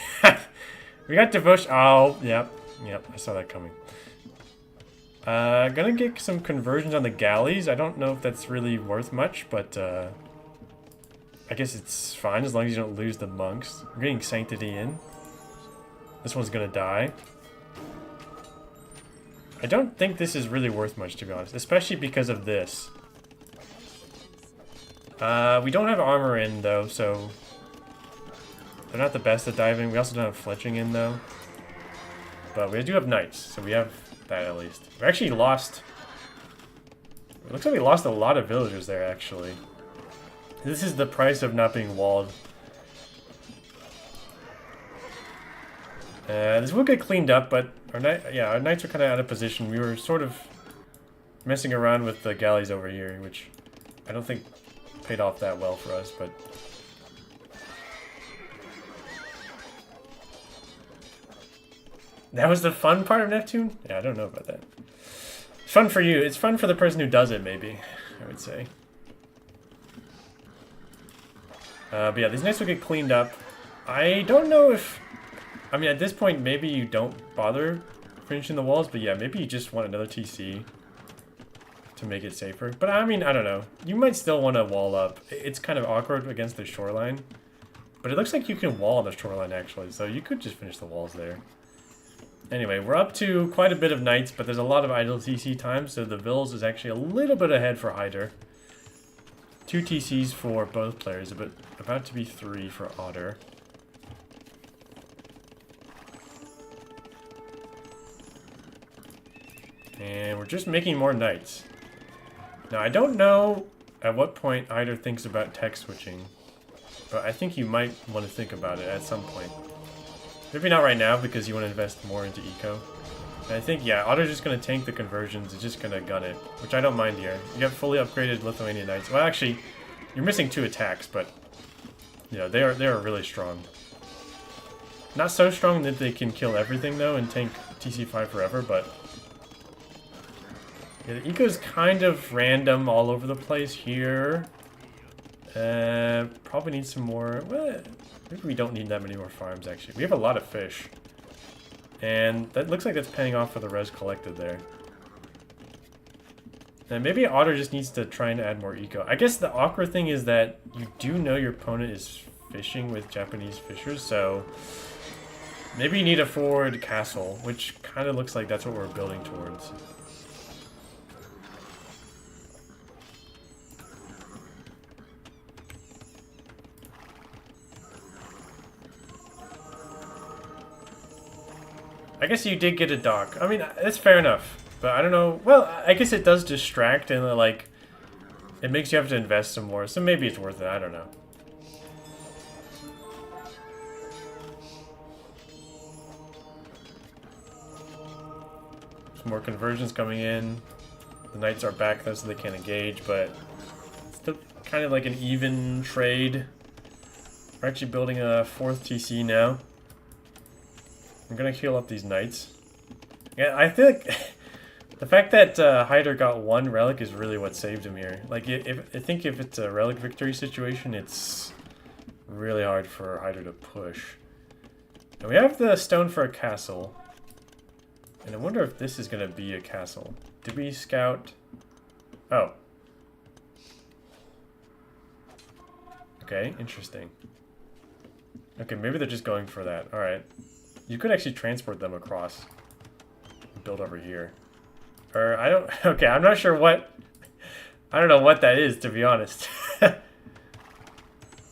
we got devotion. Oh, yep, I saw that coming. Gonna get some conversions on the galleys. I don't know if that's really worth much, but I guess it's fine as long as you don't lose the monks. We're getting sanctity in. This one's gonna die. I don't think this is really worth much, to be honest, especially because of this. We don't have armor in, though, so they're not the best at diving. We also don't have fletching in, though. But we do have knights, so we have that at least. We actually lost... It looks like we lost a lot of villagers there, actually. This is the price of not being walled. This will get cleaned up, but our knights are kind of out of position. We were sort of messing around with the galleys over here, which I don't think paid off that well for us, but... That was the fun part of Neptune? Yeah, I don't know about that. It's fun for you. It's fun for the person who does it, maybe, I would say. But yeah, these knights will get cleaned up. I don't know if... I mean, at this point, maybe you don't bother finishing the walls, but yeah, maybe you just want another TC to make it safer. But I mean, I don't know. You might still want to wall up. It's kind of awkward against the shoreline. But it looks like you can wall on the shoreline, actually, so you could just finish the walls there. Anyway, we're up to quite a bit of knights, but there's a lot of idle TC time, so the Vils is actually a little bit ahead for Hydur. 2 TCs for both players, but about to be 3 for Otter. And we're just making more knights. Now, I don't know at what point Hydur thinks about tech switching, but I think you might want to think about it at some point. Maybe not right now, because you want to invest more into eco. And I think, yeah, Otter's just going to tank the conversions. It's just going to gun it, which I don't mind here. You have fully upgraded Lithuanian knights. Well, actually, you're missing 2 attacks, but, you know, they are really strong. Not so strong that they can kill everything, though, and tank TC5 forever, but... Yeah, the eco is kind of random all over the place here. Probably need some more... Well, maybe we don't need that many more farms, actually. We have a lot of fish. And that looks like that's paying off for the res collected there. And maybe Otter just needs to try and add more eco. I guess the awkward thing is that you do know your opponent is fishing with Japanese fishers, so... Maybe you need a forward castle, which kind of looks like that's what we're building towards. I guess you did get a dock. I mean, that's fair enough. But I don't know. Well, I guess it does distract and, like, it makes you have to invest some more. So maybe it's worth it. I don't know. Some more conversions coming in. The knights are back though, so they can't engage, but still kind of like an even trade. We're actually building a 4th TC now. I'm gonna heal up these knights. Yeah, I feel like the fact that Hydur got 1 relic is really what saved him here. Like, I think if it's a relic victory situation, it's really hard for Hydur to push. And we have the stone for a castle. And I wonder if this is going to be a castle. Did we scout? Oh. Okay, interesting. Okay, maybe they're just going for that. Alright. You could actually transport them across. Build over here. Or, I don't... Okay, I'm not sure what... I don't know what that is, to be honest.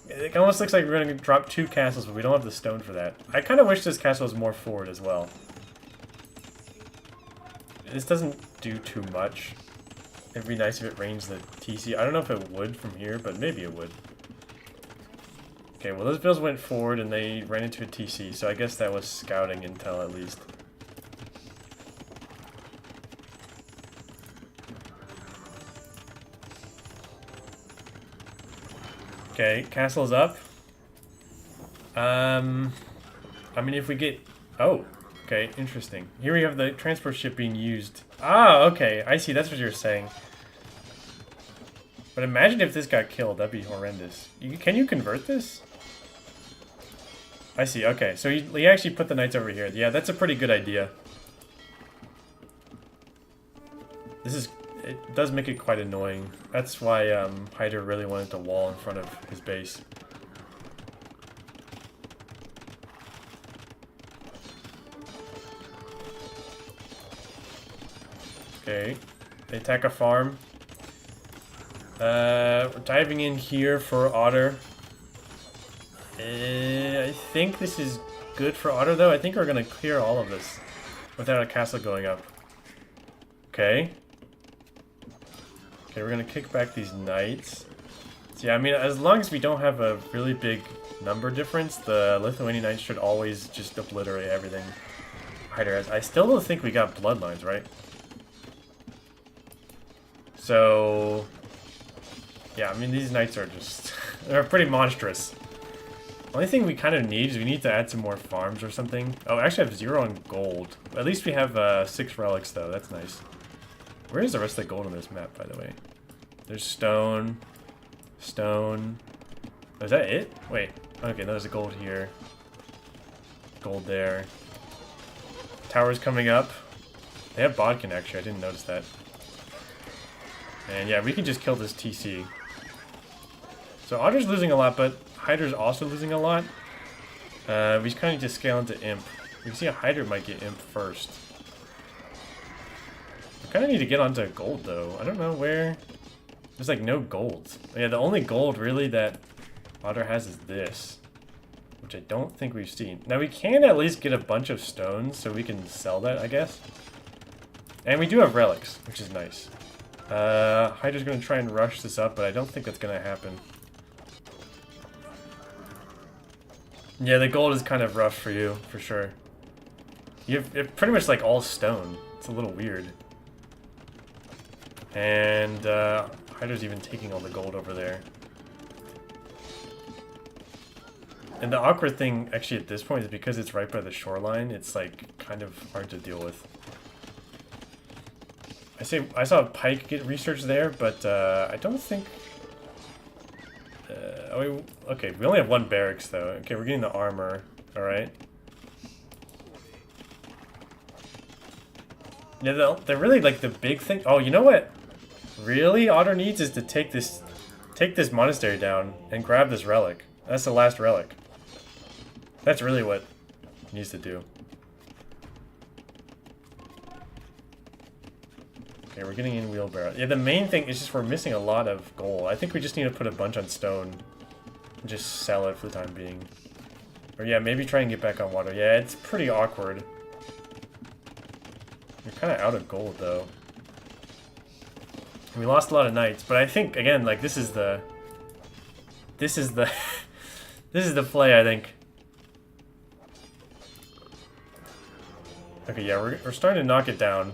It almost looks like we're going to drop 2 castles, but we don't have the stone for that. I kind of wish this castle was more forward as well. This doesn't do too much. It'd be nice if it ranged the TC. I don't know if it would from here, but maybe it would. Okay, well those bills went forward and they ran into a TC, so I guess that was scouting intel at least. Okay, castle's up. I mean if we get... Oh! Okay, interesting. Here we have the transport ship being used. Ah, okay. I see. That's what you're saying. But imagine if this got killed. That'd be horrendous. Can you convert this? I see. Okay, so he actually put the knights over here. Yeah, that's a pretty good idea. This is... It does make it quite annoying. That's why Hydur really wanted to wall in front of his base. Okay, they attack a farm. We're diving in here for Otter. I think this is good for Otter, though. I think we're going to clear all of this without a castle going up. Okay. Okay, we're going to kick back these knights. So, yeah, I mean, as long as we don't have a really big number difference, the Lithuanian knights should always just obliterate everything Hydur has. I still don't think we got bloodlines, right? So, yeah, I mean, these knights are just, they're pretty monstrous. Only thing we kind of need is we need to add some more farms or something. Oh, I actually have 0 on gold. At least we have 6 relics, though. That's nice. Where is the rest of the gold on this map, by the way? There's stone. Stone. Oh, is that it? Wait. Okay, there's a gold here. Gold there. Towers coming up. They have Bodkin, actually. I didn't notice that. And yeah, we can just kill this TC. So Otter's losing a lot, but Hydur's also losing a lot. We just kind of need to scale into Imp. We can see a Hydur might get Imp first. I kind of need to get onto gold, though. I don't know where... There's like no gold. Yeah, the only gold really that Otter has is this. Which I don't think we've seen. Now we can at least get a bunch of stones, so we can sell that, I guess. And we do have relics, which is nice. Hydur's going to try and rush this up, but I don't think that's going to happen. Yeah, the gold is kind of rough for you, for sure. You have pretty much like all stone. It's a little weird. And Hydur's even taking all the gold over there. And the awkward thing, actually, at this point, is because it's right by the shoreline, it's like kind of hard to deal with. I saw Pike get researched there, but I don't think... okay, we only have 1 barracks, though. Okay, we're getting the armor. Alright. Yeah, they're really, like, the big thing... Oh, you know what? Really, Otter needs is to take this monastery down and grab this relic. That's the last relic. That's really what he needs to do. Okay, we're getting in wheelbarrow. Yeah, the main thing is just we're missing a lot of gold. I think we just need to put a bunch on stone and just sell it for the time being. Or yeah, maybe try and get back on water. Yeah, it's pretty awkward. We're kind of out of gold, though. We lost a lot of knights, but I think, again, like, this is the... This is the... This is the play, I think. Okay, yeah, we're starting to knock it down.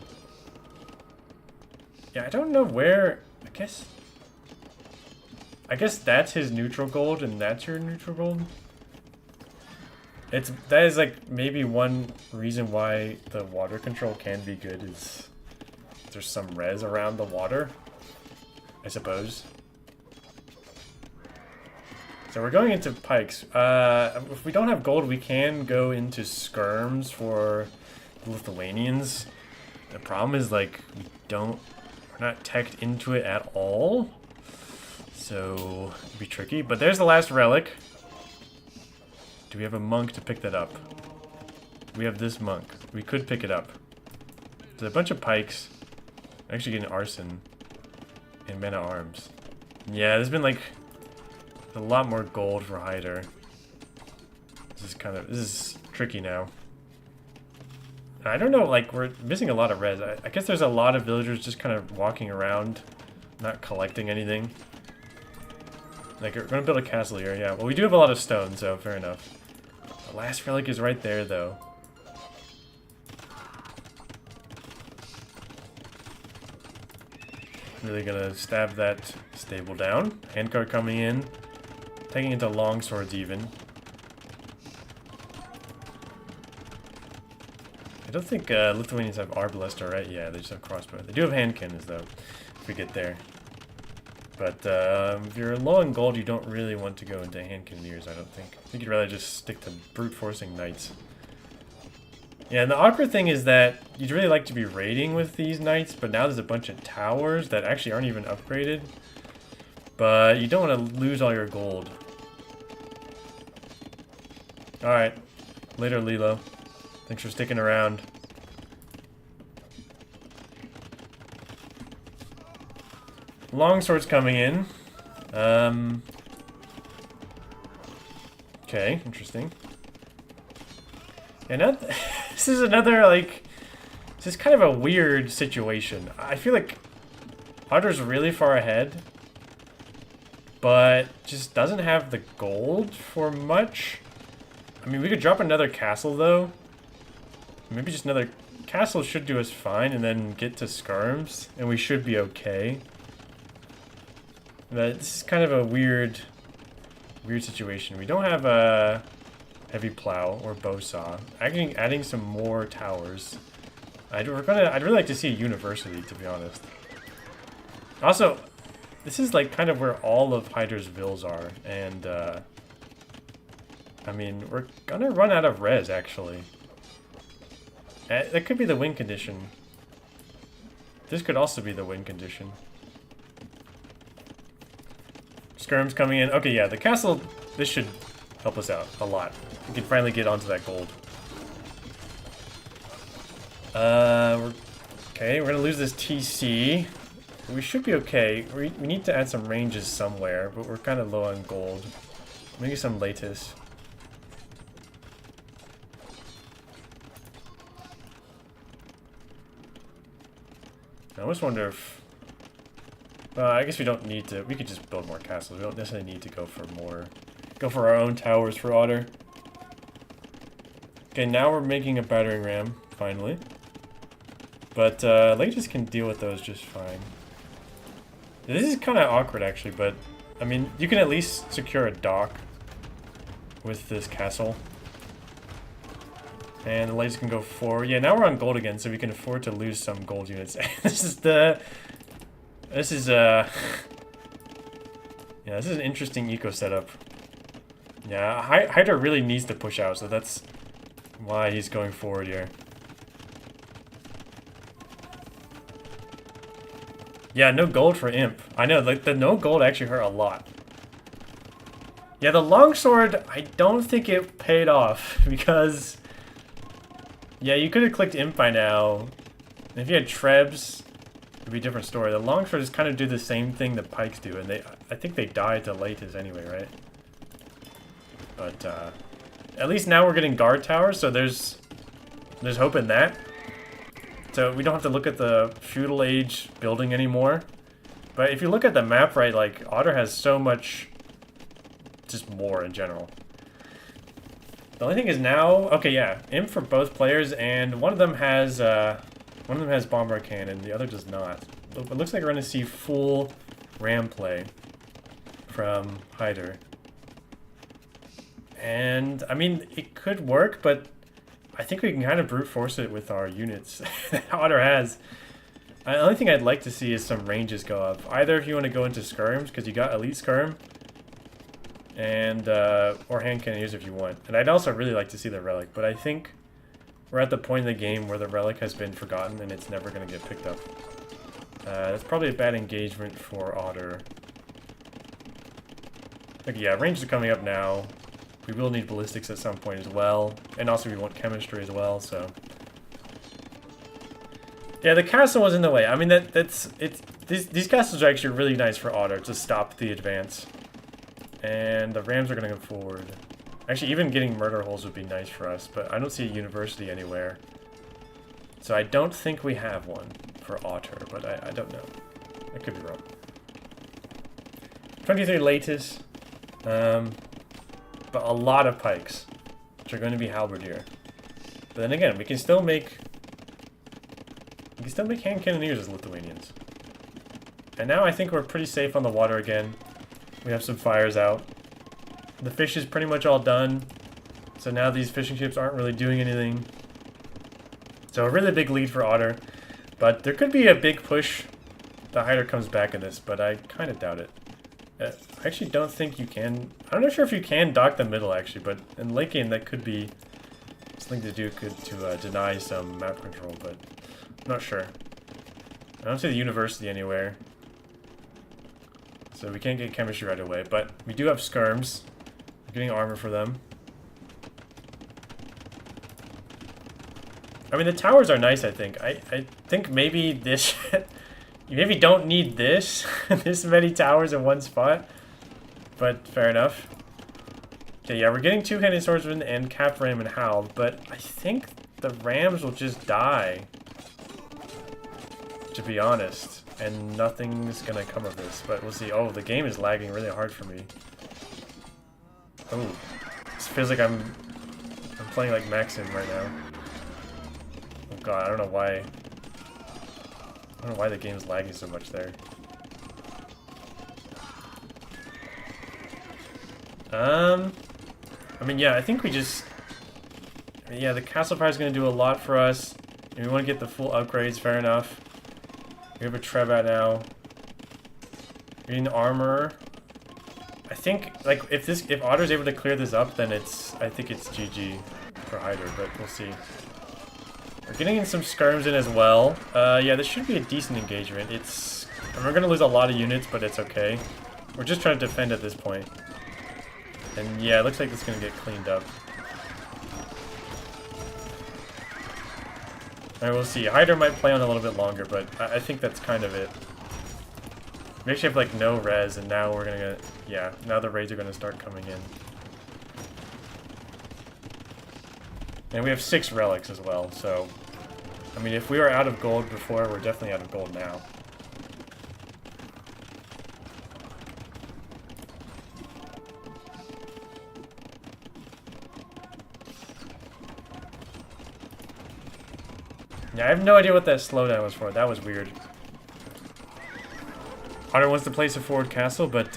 Yeah, I don't know where... I guess that's his neutral gold, and that's your neutral gold? That is, like, maybe one reason why the water control can be good is... There's some res around the water, I suppose. So we're going into pikes. If we don't have gold, we can go into skirms for the Lithuanians. The problem is, like, we're not teched into it at all. So, it'd be tricky. But there's the last relic. Do we have a monk to pick that up? We have this monk. We could pick it up. There's a bunch of pikes. Actually getting arson. And men at arms. Yeah, there's been, like, a lot more gold for Hydur. This is tricky now. I don't know, like, we're missing a lot of res. I guess there's a lot of villagers just kind of walking around, not collecting anything. Like, we're gonna build a castle here, yeah. Well, we do have a lot of stone, so fair enough. The last relic is right there, though. Really gonna stab that stable down. Handcart coming in. Taking into longswords, even. I don't think Lithuanians have Arbalest, right? Yeah, they just have crossbow. They do have hand cannons, though, if we get there. But if you're low on gold, you don't really want to go into hand cannoneers, I don't think. I think you'd rather just stick to brute forcing knights. Yeah, and the awkward thing is that you'd really like to be raiding with these knights, but now there's a bunch of towers that actually aren't even upgraded. But you don't want to lose all your gold. Alright. Later, Lilo. Thanks for sticking around. Longsword's coming in. Okay, interesting. And this is another, like... This is kind of a weird situation. I feel like Otter's really far ahead, but just doesn't have the gold for much. I mean, we could drop another castle, though. Maybe just another castle should do us fine, and then get to skirms, and we should be okay. But this is kind of a weird situation. We don't have a heavy plow or bow saw. Actually, adding some more towers. I'd really like to see a university, to be honest. Also, this is like kind of where all of Hydur's vills are, and I mean, we're gonna run out of res, actually. That could be the win condition. This could also be the win condition. Skirm's coming in. Okay, yeah, the castle, this should help us out a lot. We can finally get onto that gold. Okay, we're gonna lose this TC. We should be okay. We need to add some ranges somewhere, but we're kind of low on gold. Maybe some lattice. I almost wonder if... I guess we don't need to... We could just build more castles. We don't necessarily need to go for more... Go for our own towers for Otter. Okay, now we're making a battering ram, finally. But Lattice can deal with those just fine. This is kind of awkward, actually, but... I mean, you can at least secure a dock with this castle. And the Lattice can go forward. Yeah, now we're on gold again, so we can afford to lose some gold units. This is yeah, this is an interesting eco setup. Yeah, Hydur really needs to push out, so that's why he's going forward here. Yeah, no gold for Imp. I know, like, the no gold actually hurt a lot. Yeah, the longsword, I don't think it paid off, because... Yeah, you could have clicked Imp by now. If you had Trebs, it'd be a different story. The longswords kind of do the same thing the pikes do, and I think they died to Lattice anyway, right? But, at least now we're getting guard towers, so there's hope in that. So we don't have to look at the feudal age building anymore. But if you look at the map, right, like, Otter has so much, just more in general. The only thing is now, okay, yeah, imp for both players, and one of them has bomber cannon, the other does not. It looks like we're going to see full ram play from Hydur. And, I mean, it could work, but I think we can kind of brute force it with our units that Otter has. The only thing I'd like to see is some ranges go up. Either if you want to go into skirms, because you got elite skirm, and or hand cannoneers if you want. And I'd also really like to see the relic, but I think we're at the point in the game where the relic has been forgotten and it's never going to get picked up. That's probably a bad engagement for Otter. Okay, yeah, ranges are coming up now. We will need ballistics at some point as well, and also we want chemistry as well, so... Yeah, the castle was in the way. I mean, these castles are actually really nice for Otter to stop the advance. And the rams are going to go forward. Actually, even getting murder holes would be nice for us, but I don't see a university anywhere. So I don't think we have one for Otter, but I don't know. I could be wrong. 23 latest. But a lot of pikes, which are going to be halberdier. But then again, we can still make hand cannoneers as Lithuanians. And now I think we're pretty safe on the water again. We have some fires out. The fish is pretty much all done. So now these fishing ships aren't really doing anything. So a really big lead for Otter. But there could be a big push. The Hydur comes back in this, but I kind of doubt it. I actually don't think you can... I'm not sure if you can dock the middle, actually, but in late game that could be something to do to deny some map control, but I'm not sure. I don't see the university anywhere. So we can't get chemistry right away, but we do have skirms. We're getting armor for them. I mean, the towers are nice, I think. I think maybe this... You maybe don't need this, this many towers in one spot, but fair enough. Okay, yeah, we're getting two-handed swordsman and cap ram and howl, but I think the rams will just die, to be honest, and nothing's gonna come of this, but we'll see. Oh, the game is lagging really hard for me. Oh, this feels like I'm playing like Maxim right now. Oh god, I don't know why. I don't know why the game is lagging so much there. I mean, yeah, I think we just... I mean, yeah, the castle fire is going to do a lot for us. And we want to get the full upgrades, fair enough. We have a Trebat now. We need armor. I think, like, if Otter's able to clear this up, then I think it's GG for Hydur, but we'll see. We're getting in some skirms in as well. Yeah, this should be a decent engagement. And we're going to lose a lot of units, but it's okay. We're just trying to defend at this point. And yeah, it looks like this is going to get cleaned up. Alright, we'll see. Hydur might play on a little bit longer, but I think that's kind of it. We actually have like no res, and now we're going to get... Yeah, now the raids are going to start coming in. And we have 6 relics as well, so... I mean, if we were out of gold before, we're definitely out of gold now. Yeah, I have no idea what that slowdown was for. That was weird. Otter wants to place a forward castle, but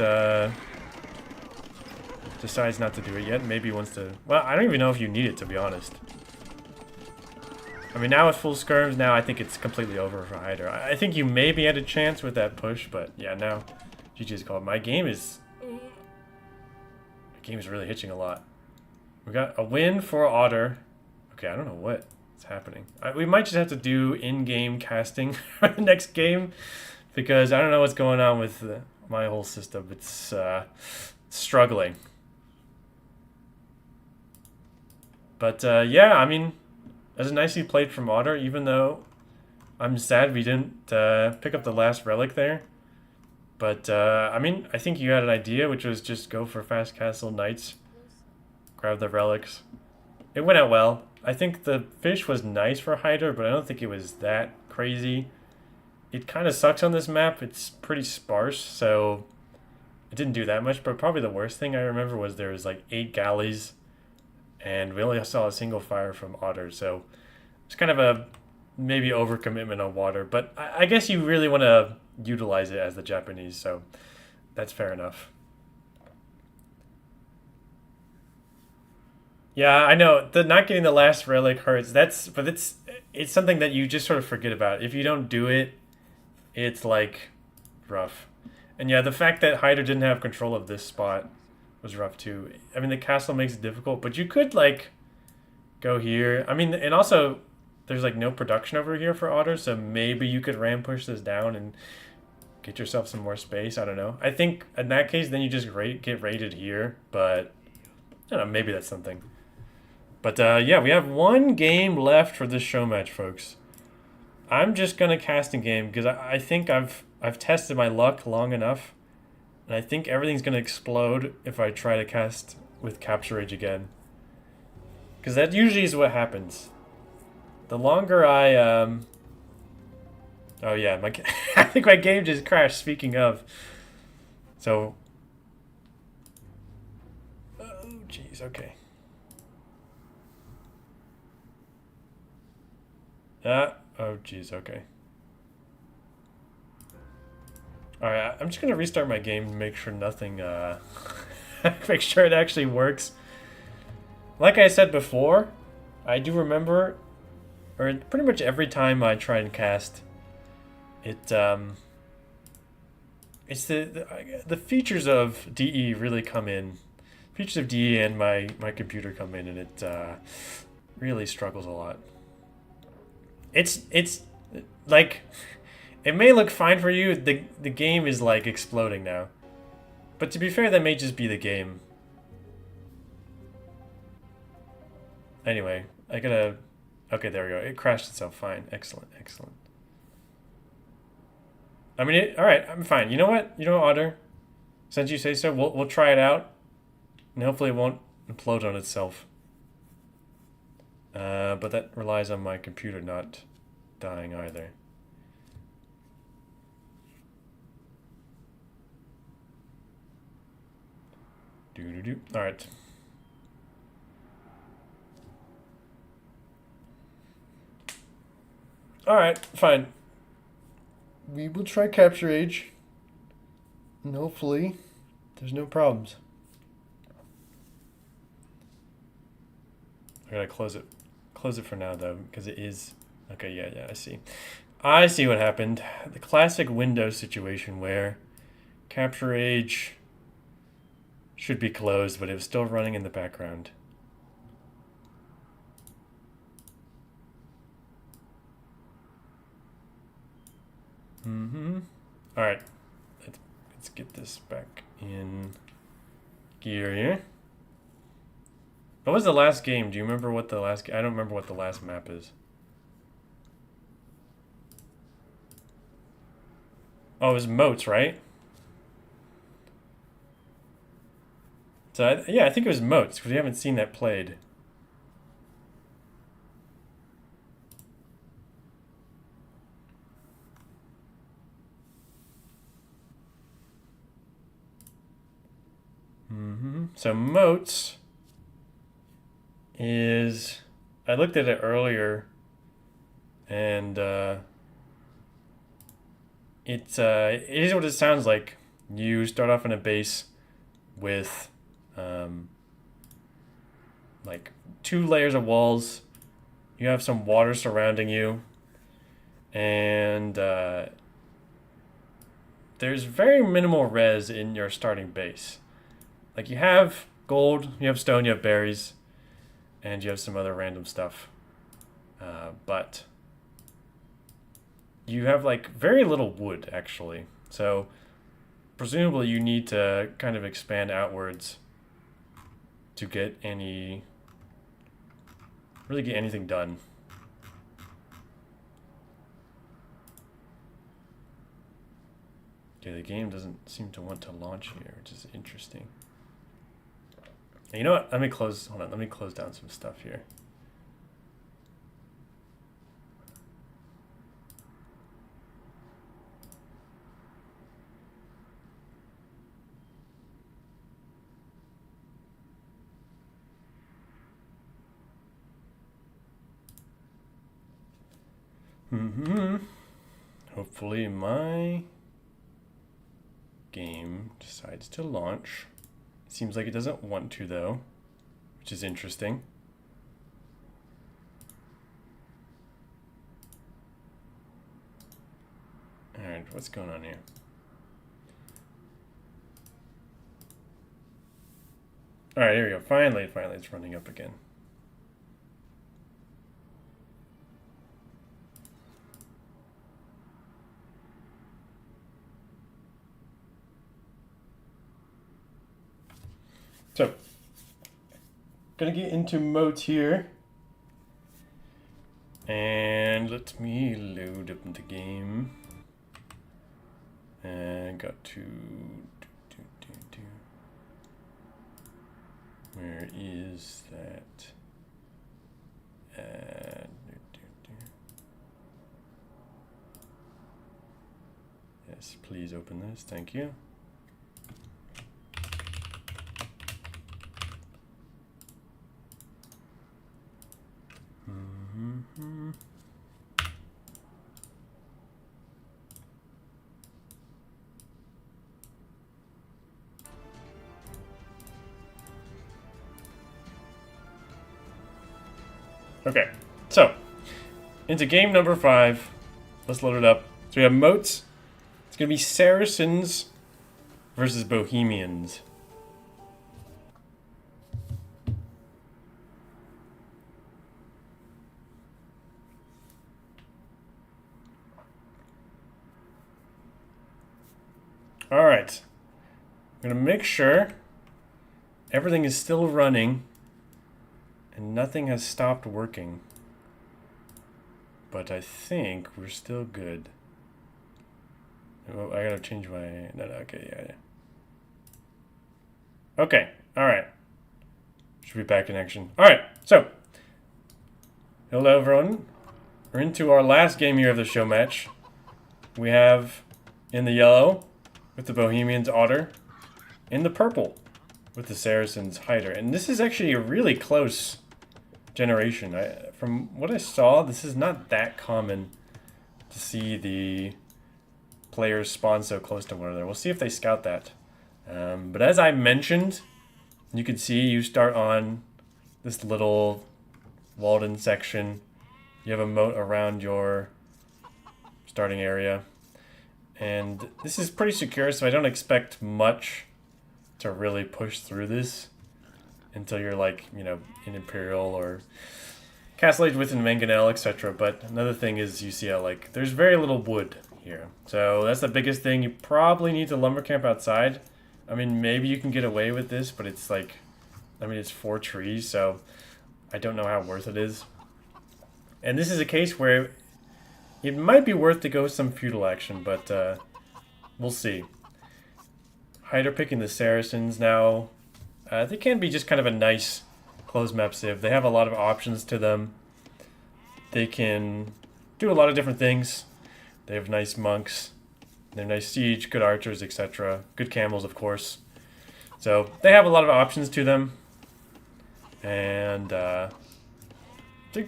decides not to do it yet. Maybe he wants to... Well, I don't even know if you need it, to be honest. I mean, now with full skirms, now I think it's completely over for Hydur. I think you maybe had a chance with that push, but yeah, now GG's called. My game is really hitching a lot. We got a win for Otter. Okay, I don't know what's happening. We might just have to do in-game casting for the next game, because I don't know what's going on with my whole system. It's struggling. But yeah, I mean, that's nicely played from Otter, even though I'm sad we didn't pick up the last relic there. But, I mean, I think you had an idea, which was just go for Fast Castle Knights. Grab the relics. It went out well. I think the fish was nice for Hydur, but I don't think it was that crazy. It kind of sucks on this map. It's pretty sparse, so it didn't do that much. But probably the worst thing I remember was there was like 8 galleys, and we only saw a single fire from Otter. So it's kind of a maybe overcommitment on water. But I guess you really want to utilize it as the Japanese, so that's fair enough. Yeah, I know. The not getting the last relic hurts. But it's something that you just sort of forget about. If you don't do it, it's like rough. And yeah, the fact that Hyder didn't have control of this spot was rough too. I mean, the castle makes it difficult, but you could like go here. I mean, and also there's like no production over here for Otter, so maybe you could ram push this down and get yourself some more space. I don't know. I think in that case, then you just get raided here, but I don't know. Maybe that's something. But yeah, we have one game left for this show match, folks. I'm just gonna cast in game because I think I've tested my luck long enough, and I think everything's gonna explode if I try to cast with Capture Age again. Because that usually is what happens. The longer I oh yeah, my I think my game just crashed. Speaking of, so oh jeez, okay. Oh jeez, okay. Alright, I'm just gonna restart my game to make sure nothing, make sure it actually works. Like I said before, I do remember, or pretty much every time I try and cast, it's the features of DE really come in. Features of DE and my computer come in, and it really struggles a lot. It's like it may look fine for you. The game is like exploding now, but to be fair, that may just be the game. Anyway, I gotta. Okay, there we go. It crashed itself. Fine. Excellent. Excellent. I mean, all right. I'm fine. You know what? You know what, Otter? Since you say so, we'll try it out, and hopefully it won't implode on itself. But that relies on my computer not dying either. Doo-doo-doo. All right. All right, fine. We will try Capture Age, and hopefully there's no problems. I gotta close it. Close it for now though, because it is okay. Yeah, I see. I see what happened. The classic Windows situation where Capture Age should be closed, but it was still running in the background. All right, let's get this back in gear here. What was the last game? Do you remember what the last? I don't remember what the last map is. Oh, it was Moats, right? So yeah, I think it was Moats because we haven't seen that played. So Moats is, I looked at it earlier, and it is what it sounds like. You start off in a base with like 2 layers of walls. You have some water surrounding you, and there's very minimal res in your starting base. Like you have gold, you have stone, you have berries, and you have some other random stuff. But you have like very little wood actually. So presumably you need to kind of expand outwards to get really get anything done. Okay, the game doesn't seem to want to launch here, which is interesting. You know what? Let me close. Hold on. Let me close down some stuff here. Mm-hmm. Hopefully my game decides to launch. Seems like it doesn't want to though, which is interesting. Alright, what's going on here? Alright, here we go. Finally, it's running up again. So, gonna get into modes here. And let me load up the game. And got to... Where is that? Yes, please open this. Thank you. Mm-hmm. Okay, so into game number 5. Let's load it up. So we have moats. It's gonna be Saracens versus Bohemians. All right, I'm gonna make sure everything is still running and nothing has stopped working. But I think we're still good. Oh, I gotta change my... No, okay, yeah. Okay, alright. Should be back in action. Alright, so. Hello, everyone. We're into our last game here of the show match. We have in the yellow with the Bohemians Otter. In the purple with the Saracens Hydur. And this is actually a really close generation. From what I saw, this is not that common to see the players spawn so close to one another. We'll see if they scout that. But as I mentioned, you can see you start on this little walled-in section. You have a moat around your starting area. And this is pretty secure, so I don't expect much to really push through this until you're like, you know, in Imperial or Castle Age within Mangonel, etc. But another thing is you see how, like, there's very little wood here. So that's the biggest thing. You probably need to lumber camp outside. I mean, maybe you can get away with this, but it's like, I mean, it's 4 trees, so I don't know how worth it is. And this is a case where it might be worth to go with some feudal action, but we'll see. Hydur picking the Saracens now. They can be just kind of a nice closed map civ. They have a lot of options to them. They can do a lot of different things. They have nice monks. They're nice siege, good archers, etc. Good camels, of course. So they have a lot of options to them. And there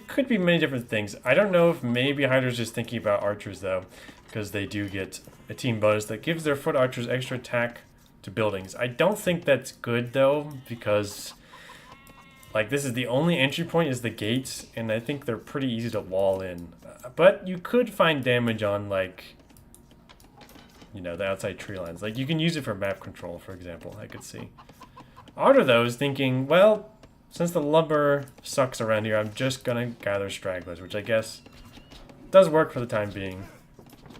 could be many different things. I don't know if maybe Hydur's just thinking about archers, though, because they do get a team bonus that gives their foot archers extra attack to buildings. I don't think that's good, though, because like this is the only entry point is the gates, and I think they're pretty easy to wall in. But you could find damage on, like, you know, the outside tree lines. Like, you can use it for map control, for example, I could see. Otter, though, is thinking, well, since the lumber sucks around here, I'm just gonna gather stragglers, which I guess does work for the time being.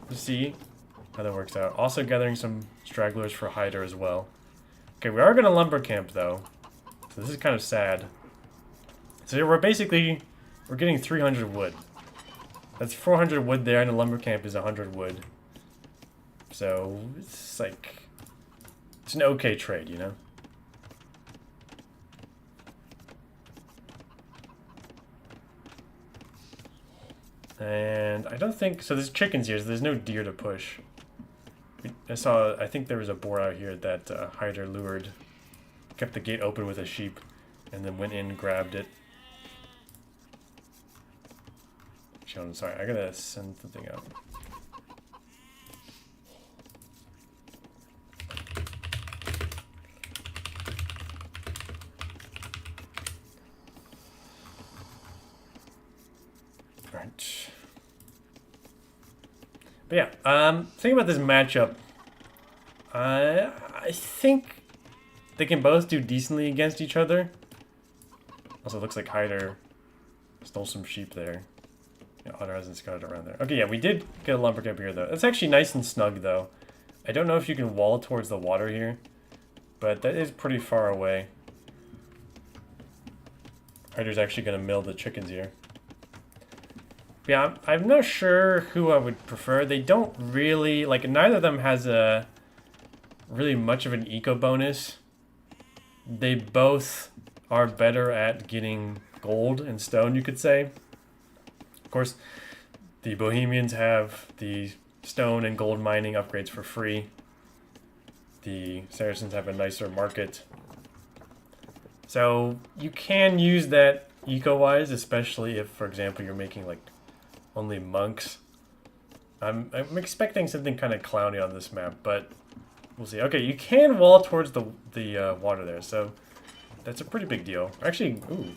We'll see how that works out. Also gathering some stragglers for Hydur as well. Okay, we are gonna lumber camp, though. So this is kind of sad. So we're getting 300 wood. That's 400 wood there, and the lumber camp is 100 wood. So it's like, it's an okay trade, you know? And I don't think, so there's chickens here, so there's no deer to push. I think there was a boar out here that Hydur lured, kept the gate open with a sheep, and then went in and grabbed it. Actually, I'm sorry. I gotta send the thing out. Alright. But yeah, thinking about this matchup, I think they can both do decently against each other. Also, it looks like Hydur stole some sheep there. Yeah, Otter hasn't scouted around there. Okay, yeah, we did get a lumber camp here, though. It's actually nice and snug, though. I don't know if you can wall towards the water here, but that is pretty far away. Hydur's actually going to mill the chickens here. Yeah, I'm not sure who I would prefer. They don't really, like, neither of them has a really much of an eco bonus. They both are better at getting gold and stone, you could say. Of course, the Bohemians have the stone and gold mining upgrades for free. The Saracens have a nicer market. So you can use that eco-wise, especially if, for example, you're making, like, only monks. I'm expecting something kind of clowny on this map, but we'll see. Okay, you can wall towards the water there, so that's a pretty big deal. Actually, ooh,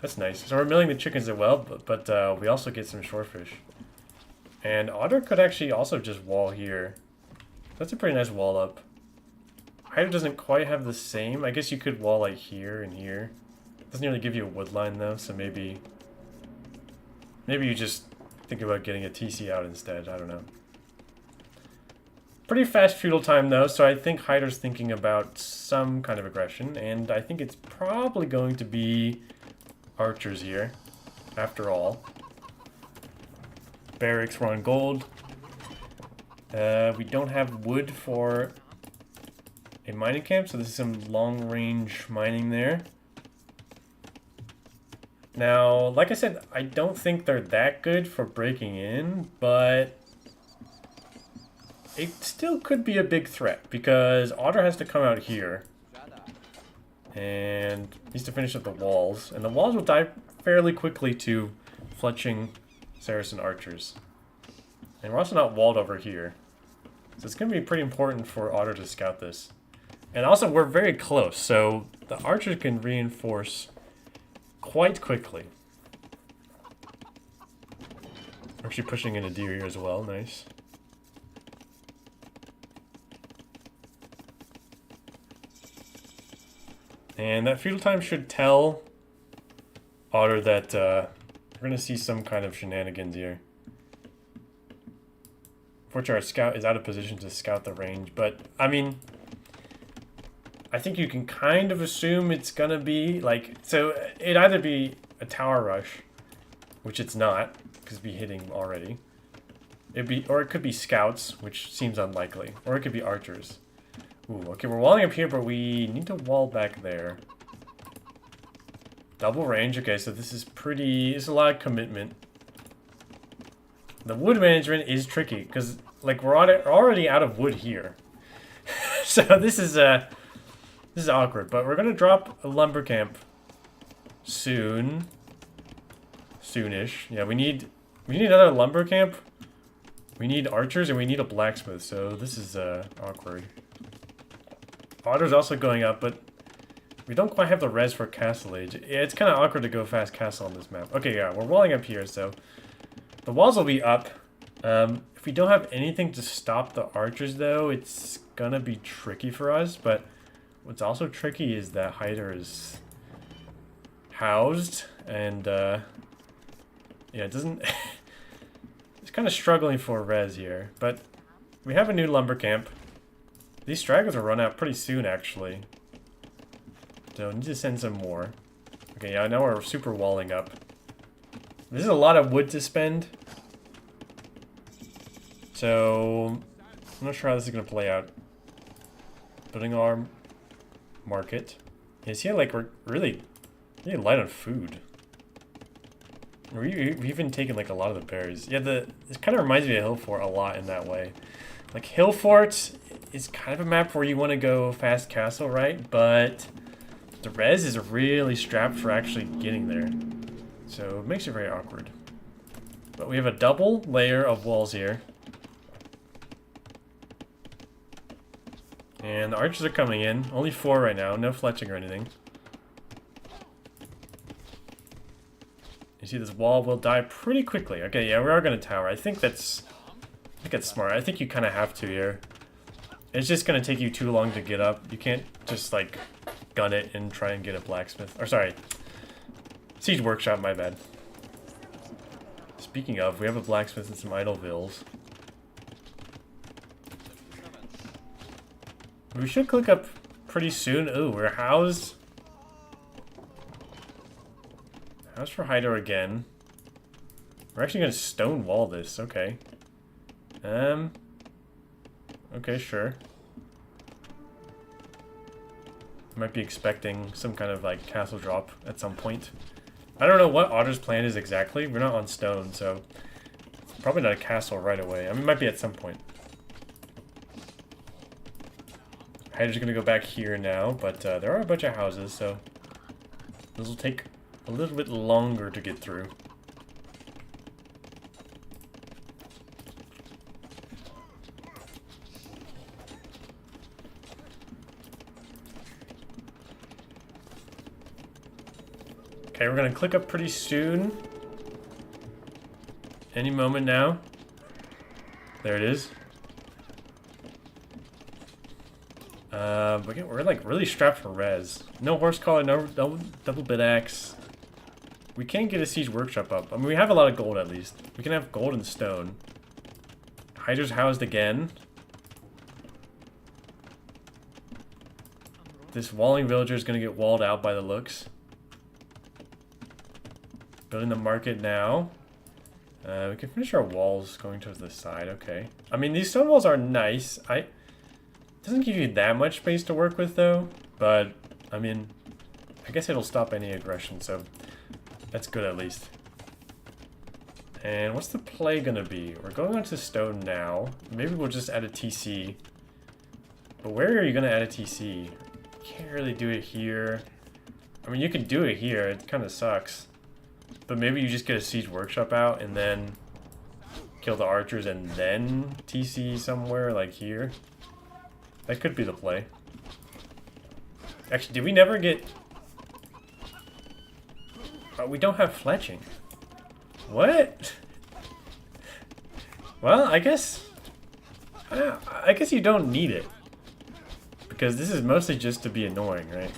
that's nice. So we're milling the chickens as well, but we also get some shorefish. And Otter could actually also just wall here. That's a pretty nice wall up. Hydur doesn't quite have the same. I guess you could wall like here and here. Doesn't really give you a wood line though, so maybe you just think about getting a TC out instead. I don't know. Pretty fast feudal time though, so I think Hydur's thinking about some kind of aggression, and I think it's probably going to be archers here, after all. Barracks were on gold. We don't have wood for a mining camp, so this is some long-range mining there. Now, like I said, I don't think they're that good for breaking in, but it still could be a big threat, because Otter has to come out here and needs to finish up the walls, and the walls will die fairly quickly to fletching Saracen archers. And we're also not walled over here, so it's going to be pretty important for Otter to scout this. And also, we're very close, so the archers can reinforce quite quickly. We're actually pushing in a deer here as well. Nice. And that feudal time should tell Otter that we're going to see some kind of shenanigans here. Unfortunately, our scout is out of position to scout the range, but, I mean, I think you can kind of assume it's going to be, like, so it'd either be a tower rush, which it's not, because it'd be hitting already. Or it could be scouts, which seems unlikely. Or it could be archers. Ooh, okay, we're walling up here, but we need to wall back there. Double range, okay, so this is a lot of commitment. The wood management is tricky, because, like, we're already out of wood here. So this is awkward, but we're gonna drop a lumber camp soon. Soonish. Yeah, we need another lumber camp. We need archers and we need a blacksmith, so this is awkward. Otter's also going up, but we don't quite have the res for Castle Age. Yeah, it's kind of awkward to go fast castle on this map. Okay, yeah, we're walling up here, so the walls will be up. If we don't have anything to stop the archers, though, it's gonna be tricky for us, but what's also tricky is that Hydur is housed, and yeah, it doesn't... It's kind of struggling for res here, but we have a new lumber camp. These stragglers will run out pretty soon, actually. So I need to send some more. Okay, yeah, now we're super walling up. This is a lot of wood to spend. So I'm not sure how this is going to play out. Building our market. Yeah, see how, like, we're really light on food. We've even taken, like, a lot of the berries. Yeah, this kind of reminds me of Hill Fort a lot in that way. Like, Hill Fort is kind of a map where you want to go fast castle, right? But the res is really strapped for actually getting there. So it makes it very awkward. But we have a double layer of walls here. And the archers are coming in. Only 4 right now. No fletching or anything. You see this wall will die pretty quickly. Okay, yeah, we are going to tower. I think that's smart. I think you kind of have to here. It's just going to take you too long to get up. You can't just, like, gun it and try and get a blacksmith. Or, sorry. Siege workshop, my bad. Speaking of, we have a blacksmith and some idle vills. We should click up pretty soon. Ooh, we're housed. Housed for Hydur again. We're actually going to stone wall this. Okay. Okay, sure. Might be expecting some kind of, like, castle drop at some point. I don't know what Otter's plan is exactly. We're not on stone, so it's probably not a castle right away. I mean, it might be at some point. Hydur's gonna go back here now, but there are a bunch of houses, so this will take a little bit longer to get through. Okay, we're gonna click up pretty soon. Any moment now. There it is. But we're like really strapped for res. No horse collar, no double bit axe. We can't get a siege workshop up. I mean, we have a lot of gold at least. We can have gold and stone. Hydur's housed again. This walling villager is gonna get walled out by the looks. Building the market now. We can finish our walls going towards the side. Okay. I mean, these stone walls are nice. Doesn't give you that much space to work with, though. But, I mean, I guess it'll stop any aggression, so that's good at least. And what's the play gonna be? We're going on to stone now. Maybe we'll just add a TC. But where are you gonna add a TC? Can't really do it here. I mean, you can do it here. It kind of sucks. But maybe you just get a siege workshop out and then kill the archers and then TC somewhere like here. That could be the play. Actually, did we never get... we don't have fletching. What? Well, I guess you don't need it. Because this is mostly just to be annoying, right?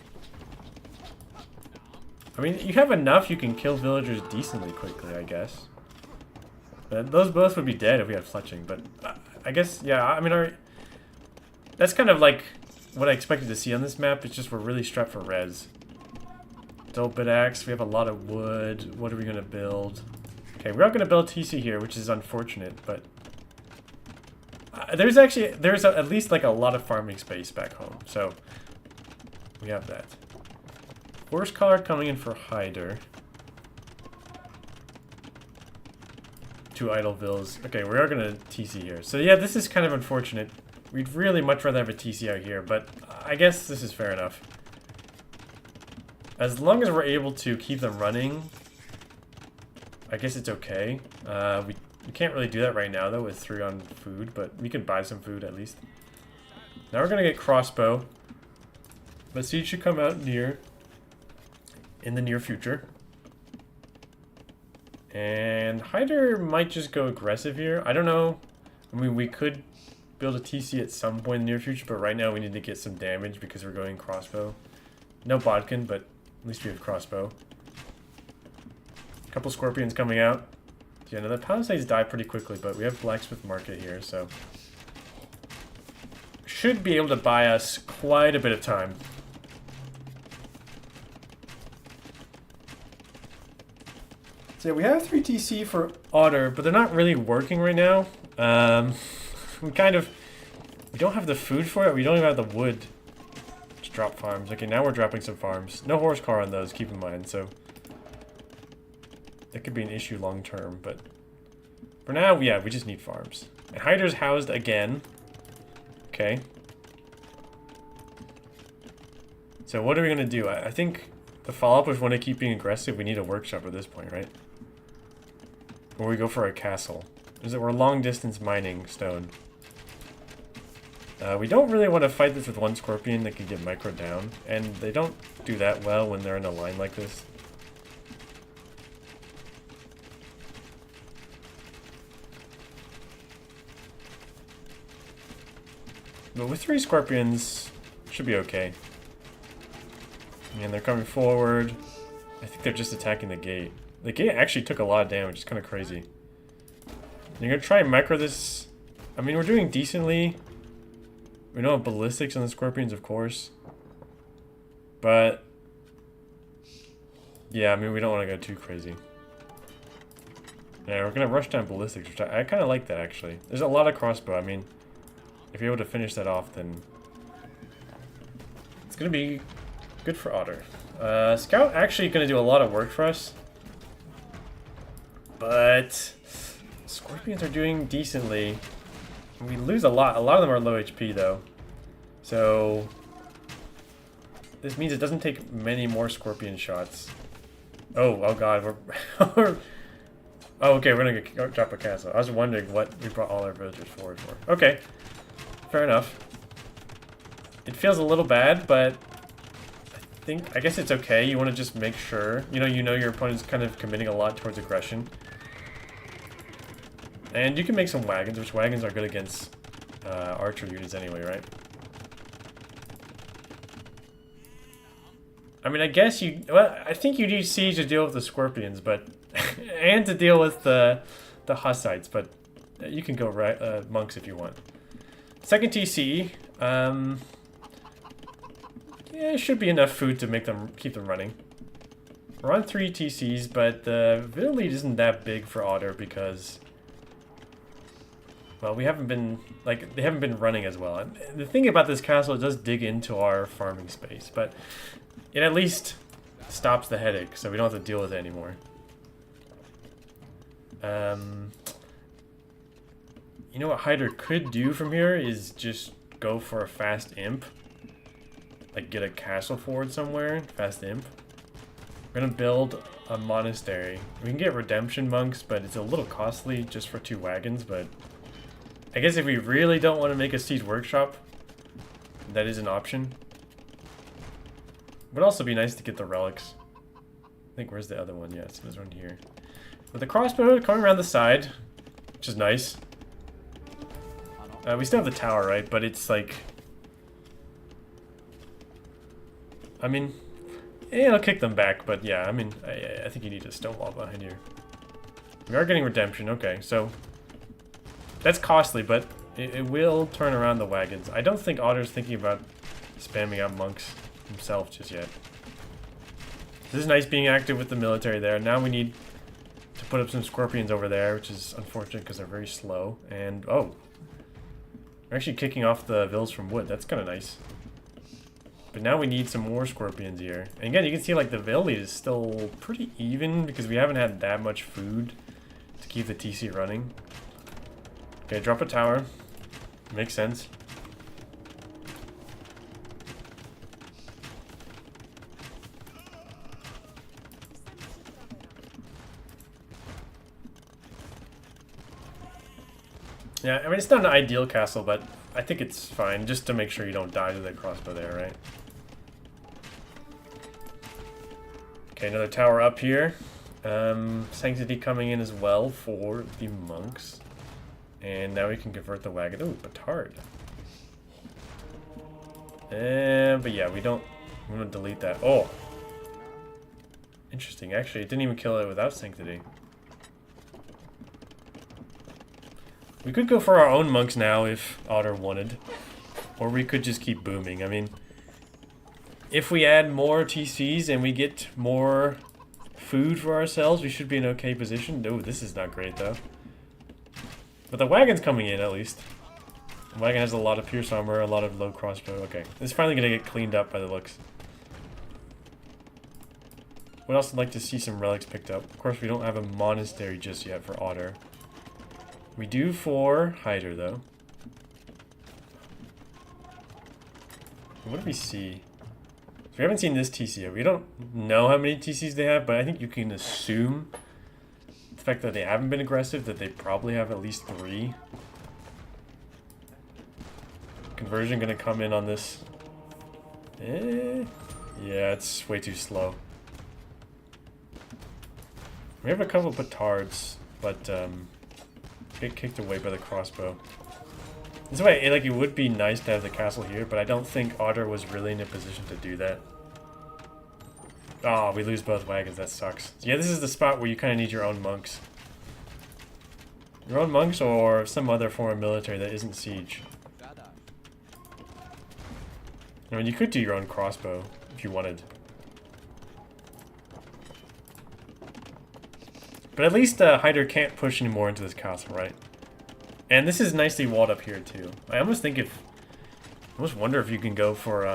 I mean, you have enough you can kill villagers decently quickly, I guess. But those both would be dead if we had fletching, but I guess, yeah, I mean, that's kind of like what I expected to see on this map. It's just we're really strapped for res. Double bit axe, we have a lot of wood. What are we going to build? Okay, we're not going to build TC here, which is unfortunate, but there's at least like a lot of farming space back home, so we have that. Horse collar coming in for Hydur. 2 idle vills. Okay, we are gonna TC here. So yeah, this is kind of unfortunate. We'd really much rather have a TC out here, but I guess this is fair enough. As long as we're able to keep them running, I guess it's okay. We can't really do that right now though with 3 on food, but we can buy some food at least. Now we're gonna get crossbow. But siege should come out in the near future. And Hydur might just go aggressive here. I don't know. I mean, we could build a TC at some point in the near future, but right now we need to get some damage because we're going crossbow. No bodkin, but at least we have crossbow. A couple scorpions coming out. Yeah, no, the palisades die pretty quickly, but we have blacksmith market here, so should be able to buy us quite a bit of time. So yeah, we have 3 TC for Otter, but they're not really working right now. We don't have the food for it. We don't even have the wood to drop farms. Okay, now we're dropping some farms. No horse car on those, keep in mind, so that could be an issue long term, but for now, yeah, we just need farms. And Hydur's housed again. Okay. So what are we gonna do? I think the follow-up was want to keep being aggressive. We need a workshop at this point, right? Or we go for a castle. We're long distance mining stone. We don't really want to fight this with one scorpion that can get micro down. And they don't do that well when they're in a line like this. But with 3 scorpions, should be okay. And they're coming forward. I think they're just attacking the gate. The gate actually took a lot of damage. It's kind of crazy. You're going to try and micro this. I mean, we're doing decently. We don't have ballistics on the scorpions, of course. But yeah, I mean, we don't want to go too crazy. Yeah, we're going to rush down ballistics, which I kind of like that, actually. There's a lot of crossbow. I mean, if you're able to finish that off, then it's going to be good for Otter. Scout actually going to do a lot of work for us. But scorpions are doing decently. We lose a lot. A lot of them are low HP, though. So this means it doesn't take many more scorpion shots. Oh god, we're... Oh, okay, we're gonna drop a castle. I was wondering what we brought all our villagers forward for. Okay, fair enough. It feels a little bad, but I guess it's okay. You want to just make sure, you know your opponent's kind of committing a lot towards aggression. And you can make some wagons, which wagons are good against archer units anyway, right? I mean, I guess well, I think you need siege to deal with the scorpions, but and to deal with the Hussites, but you can go monks if you want. Second TC, yeah, it should be enough food to keep them running. We're on 3 TCs, but the village lead isn't that big for Otter because, well, they haven't been running as well. And the thing about this castle, it does dig into our farming space, but it at least stops the headache, so we don't have to deal with it anymore. You know what Hydur could do from here is just go for a fast imp. Like get a castle forward somewhere, fast imp. We're gonna build a monastery. We can get redemption monks, but it's a little costly just for 2 wagons, but I guess if we really don't want to make a siege workshop, that is an option. Would also be nice to get the relics. I think, where's the other one? Yeah, it's this one here. With the crossbow coming around the side, which is nice. We still have the tower, right? But it's like, I mean, yeah, it'll kick them back, but yeah, I mean, I think you need a stone wall behind here. We are getting redemption, okay, so that's costly, but it will turn around the wagons. I don't think Otter's thinking about spamming out monks himself just yet. This is nice being active with the military there. Now we need to put up some scorpions over there, which is unfortunate because they're very slow. And, oh, we're actually kicking off the villas from wood. That's kind of nice. But now we need some more scorpions here. And again, you can see like the vill lead is still pretty even because we haven't had that much food to keep the TC running. Okay, drop a tower. Makes sense. Yeah, I mean, it's not an ideal castle, but I think it's fine, just to make sure you don't die to the crossbow there, right? Okay, another tower up here. Sanctity coming in as well for the monks. And now we can convert the wagon. Ooh, petard. But yeah, I'm gonna delete that. Oh! Interesting, actually, it didn't even kill it without Sanctity. We could go for our own monks now if Otter wanted. Or we could just keep booming. I mean, if we add more TCs and we get more food for ourselves, we should be in an okay position. No, this is not great though. But the wagon's coming in at least. The wagon has a lot of pierce armor, a lot of low crossbow. Okay, it's finally gonna get cleaned up by the looks. Would also like to see some relics picked up. Of course, we don't have a monastery just yet for Otter. We do for Hydur, though. What do we see? So we haven't seen this TC yet. We don't know how many TCs they have, but I think you can assume The fact that they haven't been aggressive, that they probably have at least 3. Conversion gonna come in on this. Yeah, it's way too slow. We have a couple of petards, but get kicked away by the crossbow. This way, it would be nice to have the castle here, but I don't think Otter was really in a position to do that. Oh, we lose both wagons. That sucks. So yeah, this is the spot where you kind of need your own monks. Your own monks or some other form of military that isn't siege. I mean, you could do your own crossbow if you wanted. But at least Hydur can't push anymore into this castle, right? And this is nicely walled up here too. I almost wonder if you can go for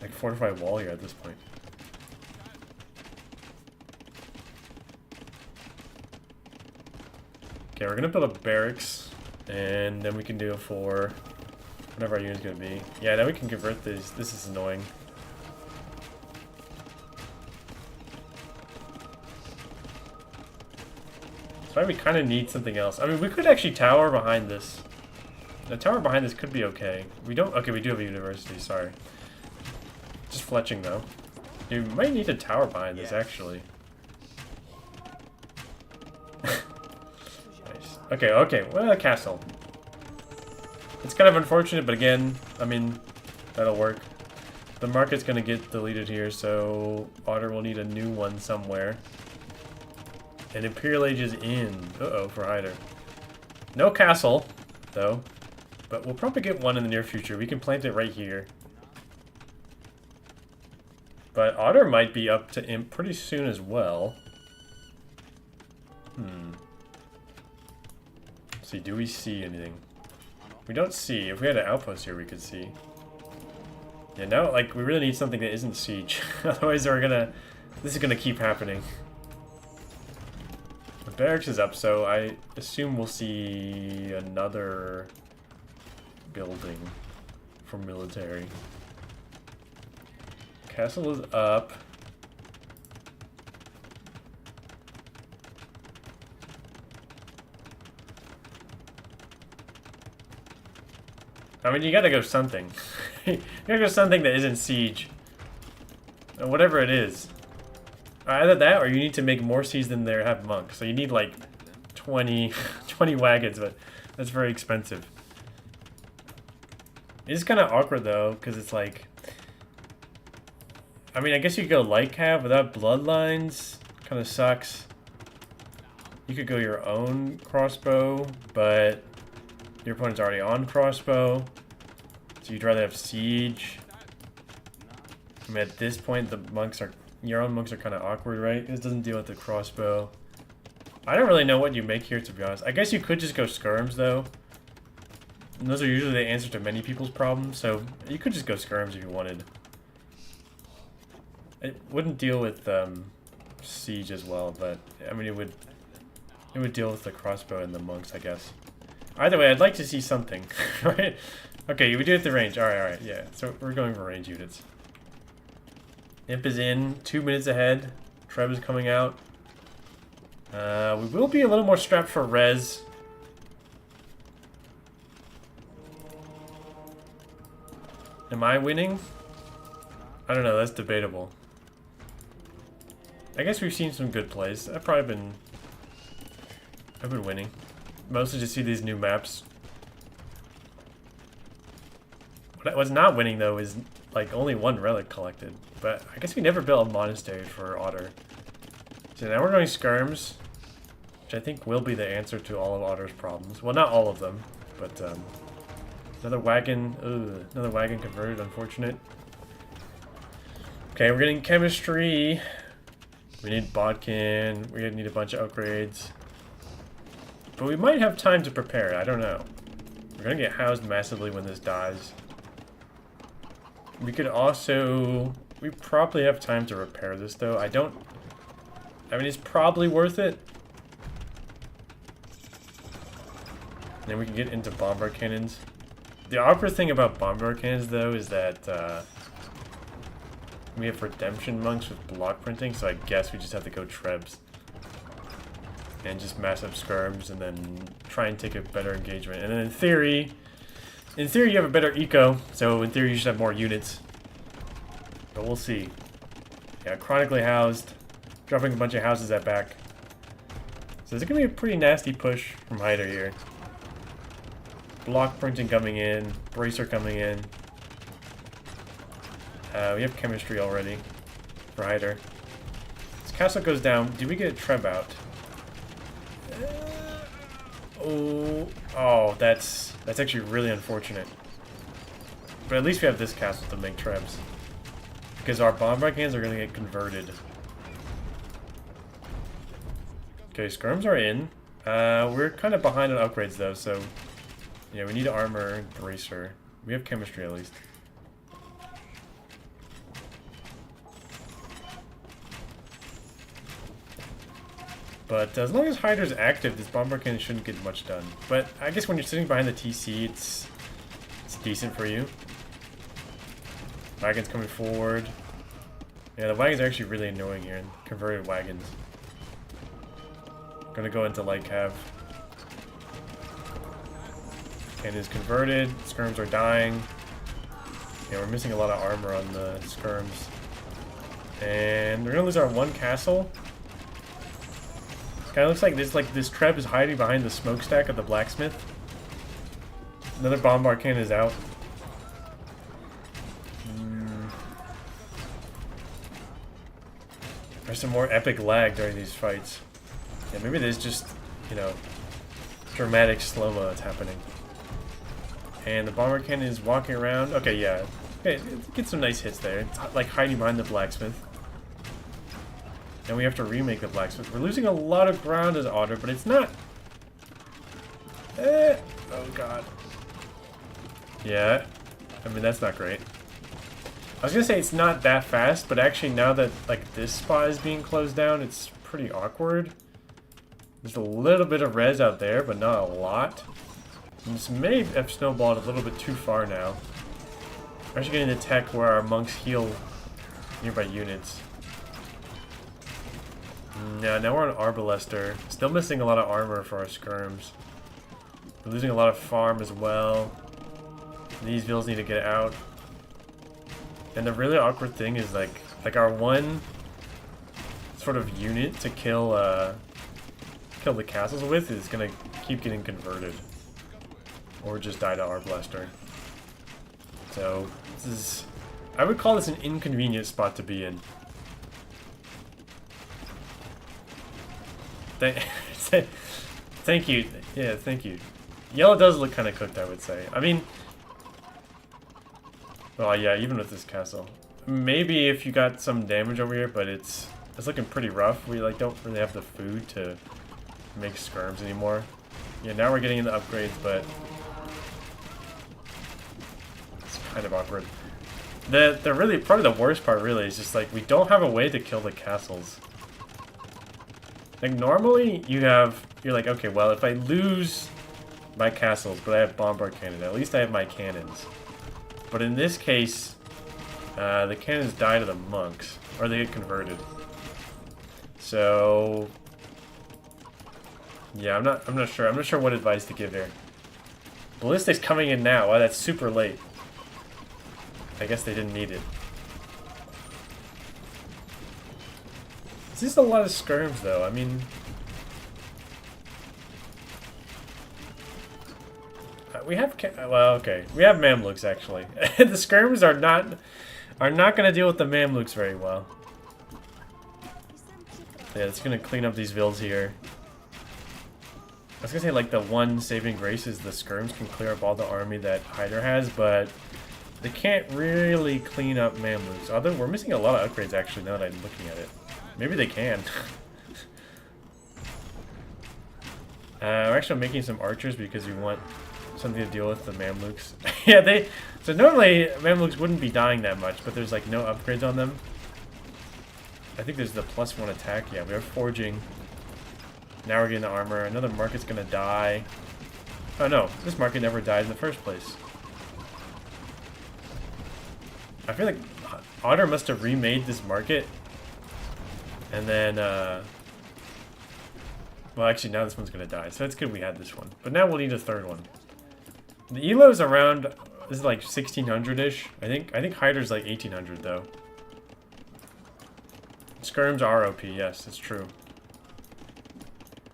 like fortified wall here at this point. Okay, we're gonna build a barracks, and then we can do it for whatever our unit's gonna be. Yeah, now we can convert these. This is annoying. That's why we kind of need something else. I mean, we could actually tower behind this. The tower behind this could be okay. We don't. Okay, we do have a university. Sorry. Just fletching though. You might need a tower behind this actually. Okay, okay, well, a castle. It's kind of unfortunate, but again, I mean, that'll work. The market's gonna get deleted here, so Otter will need a new one somewhere. And Imperial Age is in. Uh-oh, for Hydur. No castle, though. But we'll probably get one in the near future. We can plant it right here. But Otter might be up to Imp pretty soon as well. See, do we see anything? We don't see. If we had an outpost here, we could see. Yeah, now, like, we really need something that isn't siege. Otherwise, this is gonna keep happening. The barracks is up, so I assume we'll see another building for military. Castle is up. I mean, you gotta go something. You gotta go something that isn't siege. Whatever it is. Either that, or you need to make more siege than there have monks. So you need like 20 wagons, but that's very expensive. It's kind of awkward though, because it's like... I mean, I guess you could go light cav without bloodlines. Kind of sucks. You could go your own crossbow, but your opponent's already on crossbow. So you'd rather have siege. I mean, at this point, the monks are... Your own monks are kind of awkward, right? This doesn't deal with the crossbow. I don't really know what you make here, to be honest. I guess you could just go skirms, though. And those are usually the answer to many people's problems, so you could just go skirms if you wanted. It wouldn't deal with siege as well, but I mean, it would deal with the crossbow and the monks, I guess. Either way, I'd like to see something, right? Okay, we do it at the range. All right, yeah. So we're going for range units. Imp is in, 2 minutes ahead. Treb is coming out. We will be a little more strapped for res. Am I winning? I don't know, that's debatable. I guess we've seen some good plays. I've been winning. Mostly to see these new maps. What I was not winning though is like only one relic collected. But I guess we never built a monastery for Otter. So now we're going skirms, which I think will be the answer to all of Otter's problems. Well, not all of them, but another wagon. Ugh, another wagon converted. Unfortunate. Okay, we're getting chemistry. We need bodkin. We're gonna need a bunch of upgrades. But we might have time to prepare. I don't know. We're gonna get housed massively when this dies. We could also... We probably have time to repair this, though. I mean, it's probably worth it. Then we can get into bombard cannons. The awkward thing about bombard cannons, though, is that we have redemption monks with block printing, so I guess we just have to go trebs. and just mass up skirms and then try and take a better engagement. And then in theory you have a better eco, so in theory you should have more units. But we'll see. Yeah, chronically housed, dropping a bunch of houses at back. So it's gonna be a pretty nasty push from Hydur here. Block printing coming in, bracer coming in. We have chemistry already for Hydur. This castle goes down. Do we get a Treb out? Oh, that's actually really unfortunate. But at least we have this castle to make Trebs. Because our bombard cannons are going to get converted. Okay, skirms are in. We're kind of behind on upgrades though, so yeah, we need armor and bracer. We have chemistry at least. But as long as Hydur's active, this bombard cannon shouldn't get much done. But I guess when you're sitting behind the TC, it's decent for you. Wagons coming forward. Yeah, the wagons are actually really annoying here. Converted wagons. Gonna go into light cav. Cannon's converted. Skirms are dying. Yeah, we're missing a lot of armor on the skirms. And we're gonna lose our one castle. Kind of looks like this Treb is hiding behind the smokestack of the blacksmith. Another bombard cannon is out. There's some more epic lag during these fights. Yeah, maybe there's just, you know, dramatic slow-mo that's happening. And the bomber cannon is walking around. Okay, yeah. Okay, get some nice hits there. It's like hiding behind the blacksmith. And we have to remake the blacksmith. We're losing a lot of ground as Otter, but it's not... Oh god. Yeah. I mean, that's not great. I was gonna say it's not that fast, but actually now that like this spot is being closed down, it's pretty awkward. There's a little bit of res out there, but not a lot. And this may have snowballed a little bit too far now. We're actually getting the tech where our monks heal nearby units. Now we're on Arbalester. Still missing a lot of armor for our skirms. We're losing a lot of farm as well. These vills need to get out. And the really awkward thing is like our one sort of unit to kill the castles with is gonna keep getting converted. Or just die to Arbalester. So this is, I would call this an inconvenient spot to be in. Thank you. Yeah, thank you. Yellow does look kind of cooked, I would say. I mean, well, yeah, even with this castle. Maybe if you got some damage over here, but it's looking pretty rough. We like don't really have the food to make skirms anymore. Yeah, now we're getting into upgrades, but it's kind of awkward. The really probably the worst part really is just like we don't have a way to kill the castles. Like normally you're like, okay, well if I lose my castles but I have bombard cannon, at least I have my cannons. But in this case, the cannons die to the monks, or they get converted. So yeah, I'm not sure. I'm not sure what advice to give here. Ballistic's coming in now. Wow, that's super late. I guess they didn't need it. This is a lot of skirms, though. I mean, we have well, okay, we have Mamluks actually. The skirms are not going to deal with the Mamluks very well. Yeah, it's going to clean up these vills here. I was going to say, like, the one saving grace is the skirms can clear up all the army that Hydur has, but they can't really clean up Mamluks. Although we're missing a lot of upgrades actually now that I'm looking at it. Maybe they can. We're actually making some archers because we want something to deal with the Mamluks. Yeah, so normally Mamluks wouldn't be dying that much, but there's like no upgrades on them. I think there's the +1 attack. Yeah, we have forging. Now we're getting the armor. Another market's gonna die. Oh no, this market never died in the first place. I feel like Otter must have remade this market. And then, Well, actually, now this one's gonna die, so it's good we had this one. But now we'll need a third one. The Elo's around, this is like 1600-ish. I think Hydur's like 1800 though. Skirms are OP, yes, it's true.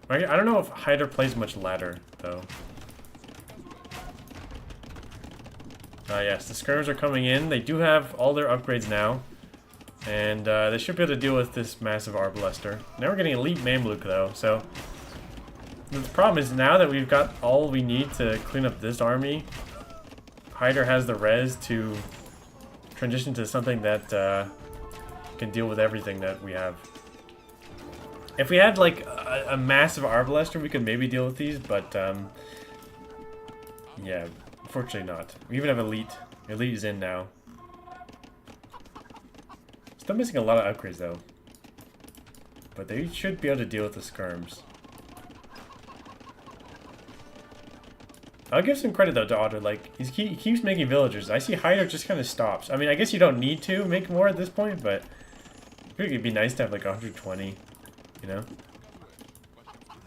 I don't know if Hydur plays much ladder, though. Yes, the skirms are coming in. They do have all their upgrades now. And they should be able to deal with this massive Arbalester. Now we're getting Elite Mamluk, though, so... The problem is now that we've got all we need to clean up this army, Hydur has the res to transition to something that can deal with everything that we have. If we had, like, a massive Arbalester, we could maybe deal with these, but, yeah, unfortunately not. We even have Elite. Elite is in now. Still missing a lot of upgrades, though. But they should be able to deal with the skirms. I'll give some credit, though, to Otter. Like, he keeps making villagers. I see Hydur just kind of stops. I mean, I guess you don't need to make more at this point, but I think it'd be nice to have, like, 120, you know?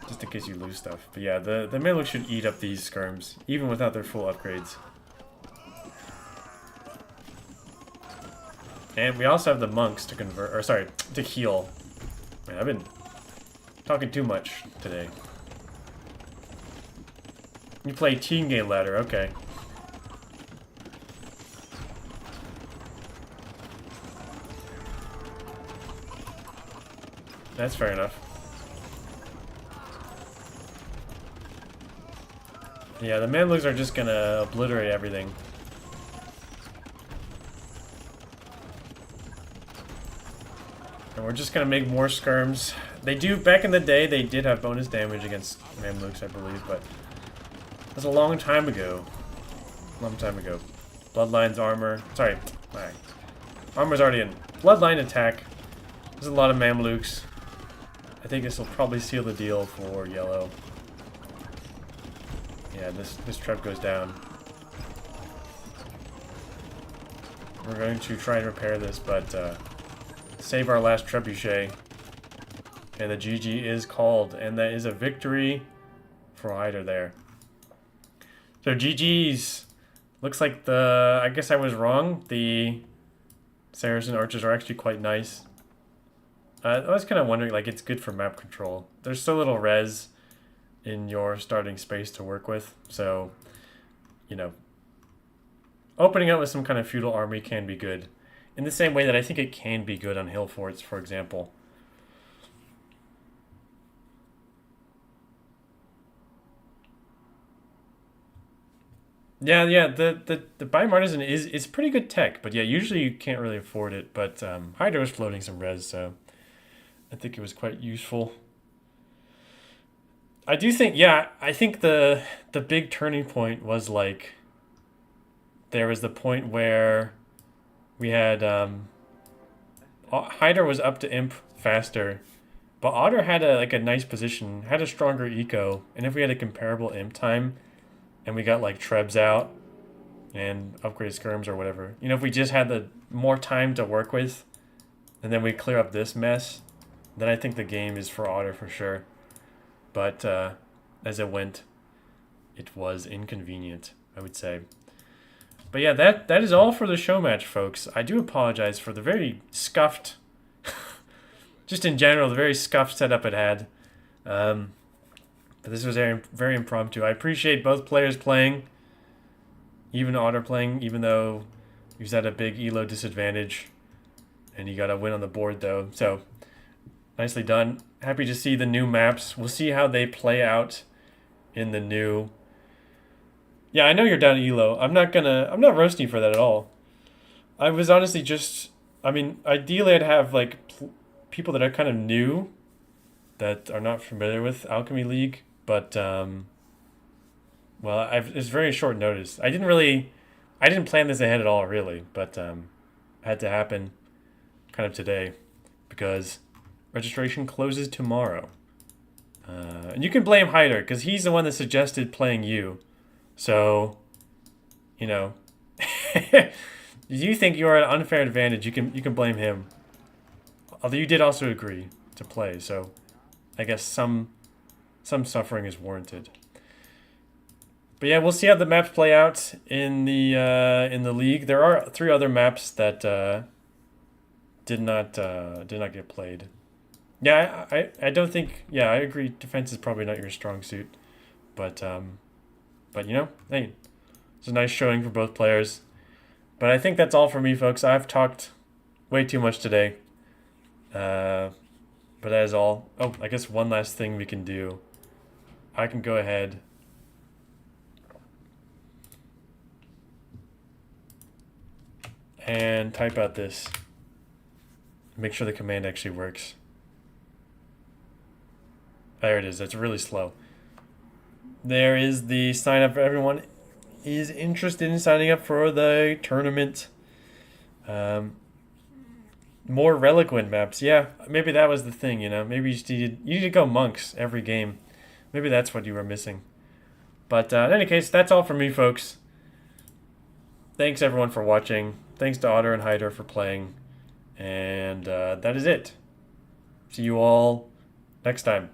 Just in case you lose stuff. But yeah, the Mamluk should eat up these skirms, even without their full upgrades. And we also have the monks to convert, or sorry, to heal. Man, I've been talking too much today. You play team game ladder, okay. That's fair enough. Yeah, the Mamluks are just gonna obliterate everything. And we're just gonna make more skirms. They do, back in the day, they did have bonus damage against Mamluks, I believe, but it was a long time ago. Long time ago. Bloodline's armor. Sorry. Alright. Armor's already in. Bloodline attack. There's a lot of Mamluks. I think this will probably seal the deal for yellow. Yeah, this trap goes down. We're going to try and repair this, but save our last trebuchet. And the GG is called, and that is a victory for Hydur there. So GG's. Looks like I guess I was wrong. The Saracen archers are actually quite nice. I was kind of wondering, like, it's good for map control. There's so little res in your starting space to work with, so, you know, opening up with some kind of feudal army can be good. In the same way that I think it can be good on hill forts, for example. Yeah, the Biomartisan is pretty good tech, but yeah, usually you can't really afford it, but Hydur was floating some res, so I think it was quite useful. I do think, yeah, I think the big turning point was, like, there was the point where we had Hydur was up to imp faster, but Otter had a nice position, had a stronger eco, and if we had a comparable imp time, and we got, like, trebs out and upgraded skirms or whatever, you know, if we just had the more time to work with, and then we clear up this mess, then I think the game is for Otter for sure. But as it went, it was inconvenient, I would say. But yeah, that is all for the show match, folks. I do apologize for the very scuffed, just in general, the very scuffed setup it had. But this was very, very impromptu. I appreciate both players playing, even Otter playing, even though he was at a big elo disadvantage. And he got a win on the board, though. So, nicely done. Happy to see the new maps. We'll see how they play out in the new... Yeah, I know you're down elo. I'm not roasting you for that at all. I was honestly just... I mean, ideally I'd have, like, people that are kind of new that are not familiar with Alchemy League. But, well, it's very short notice. I didn't plan this ahead at all, really. But it had to happen kind of today because registration closes tomorrow. And you can blame Hydur because he's the one that suggested playing you. So, you know, if you think you're at an unfair advantage, you can blame him. Although you did also agree to play, so I guess some some suffering is warranted. But yeah, we'll see how the maps play out in the league. There are 3 other maps that did not get played. Yeah, I don't think. Yeah, I agree. Defense is probably not your strong suit, but you know, hey, it's a nice showing for both players. But I think that's all for me, folks. I've talked way too much today. But that is all. Oh, I guess one last thing we can do. I can go ahead. And type out this. Make sure the command actually works. There it is. It's really slow. There is the sign up for everyone is interested in signing up for the tournament. More Reliquant maps. Yeah, maybe that was the thing, you know. Maybe you need to go monks every game. Maybe that's what you were missing. But in any case, that's all from me, folks. Thanks, everyone, for watching. Thanks to Otter and Hydur for playing. And that is it. See you all next time.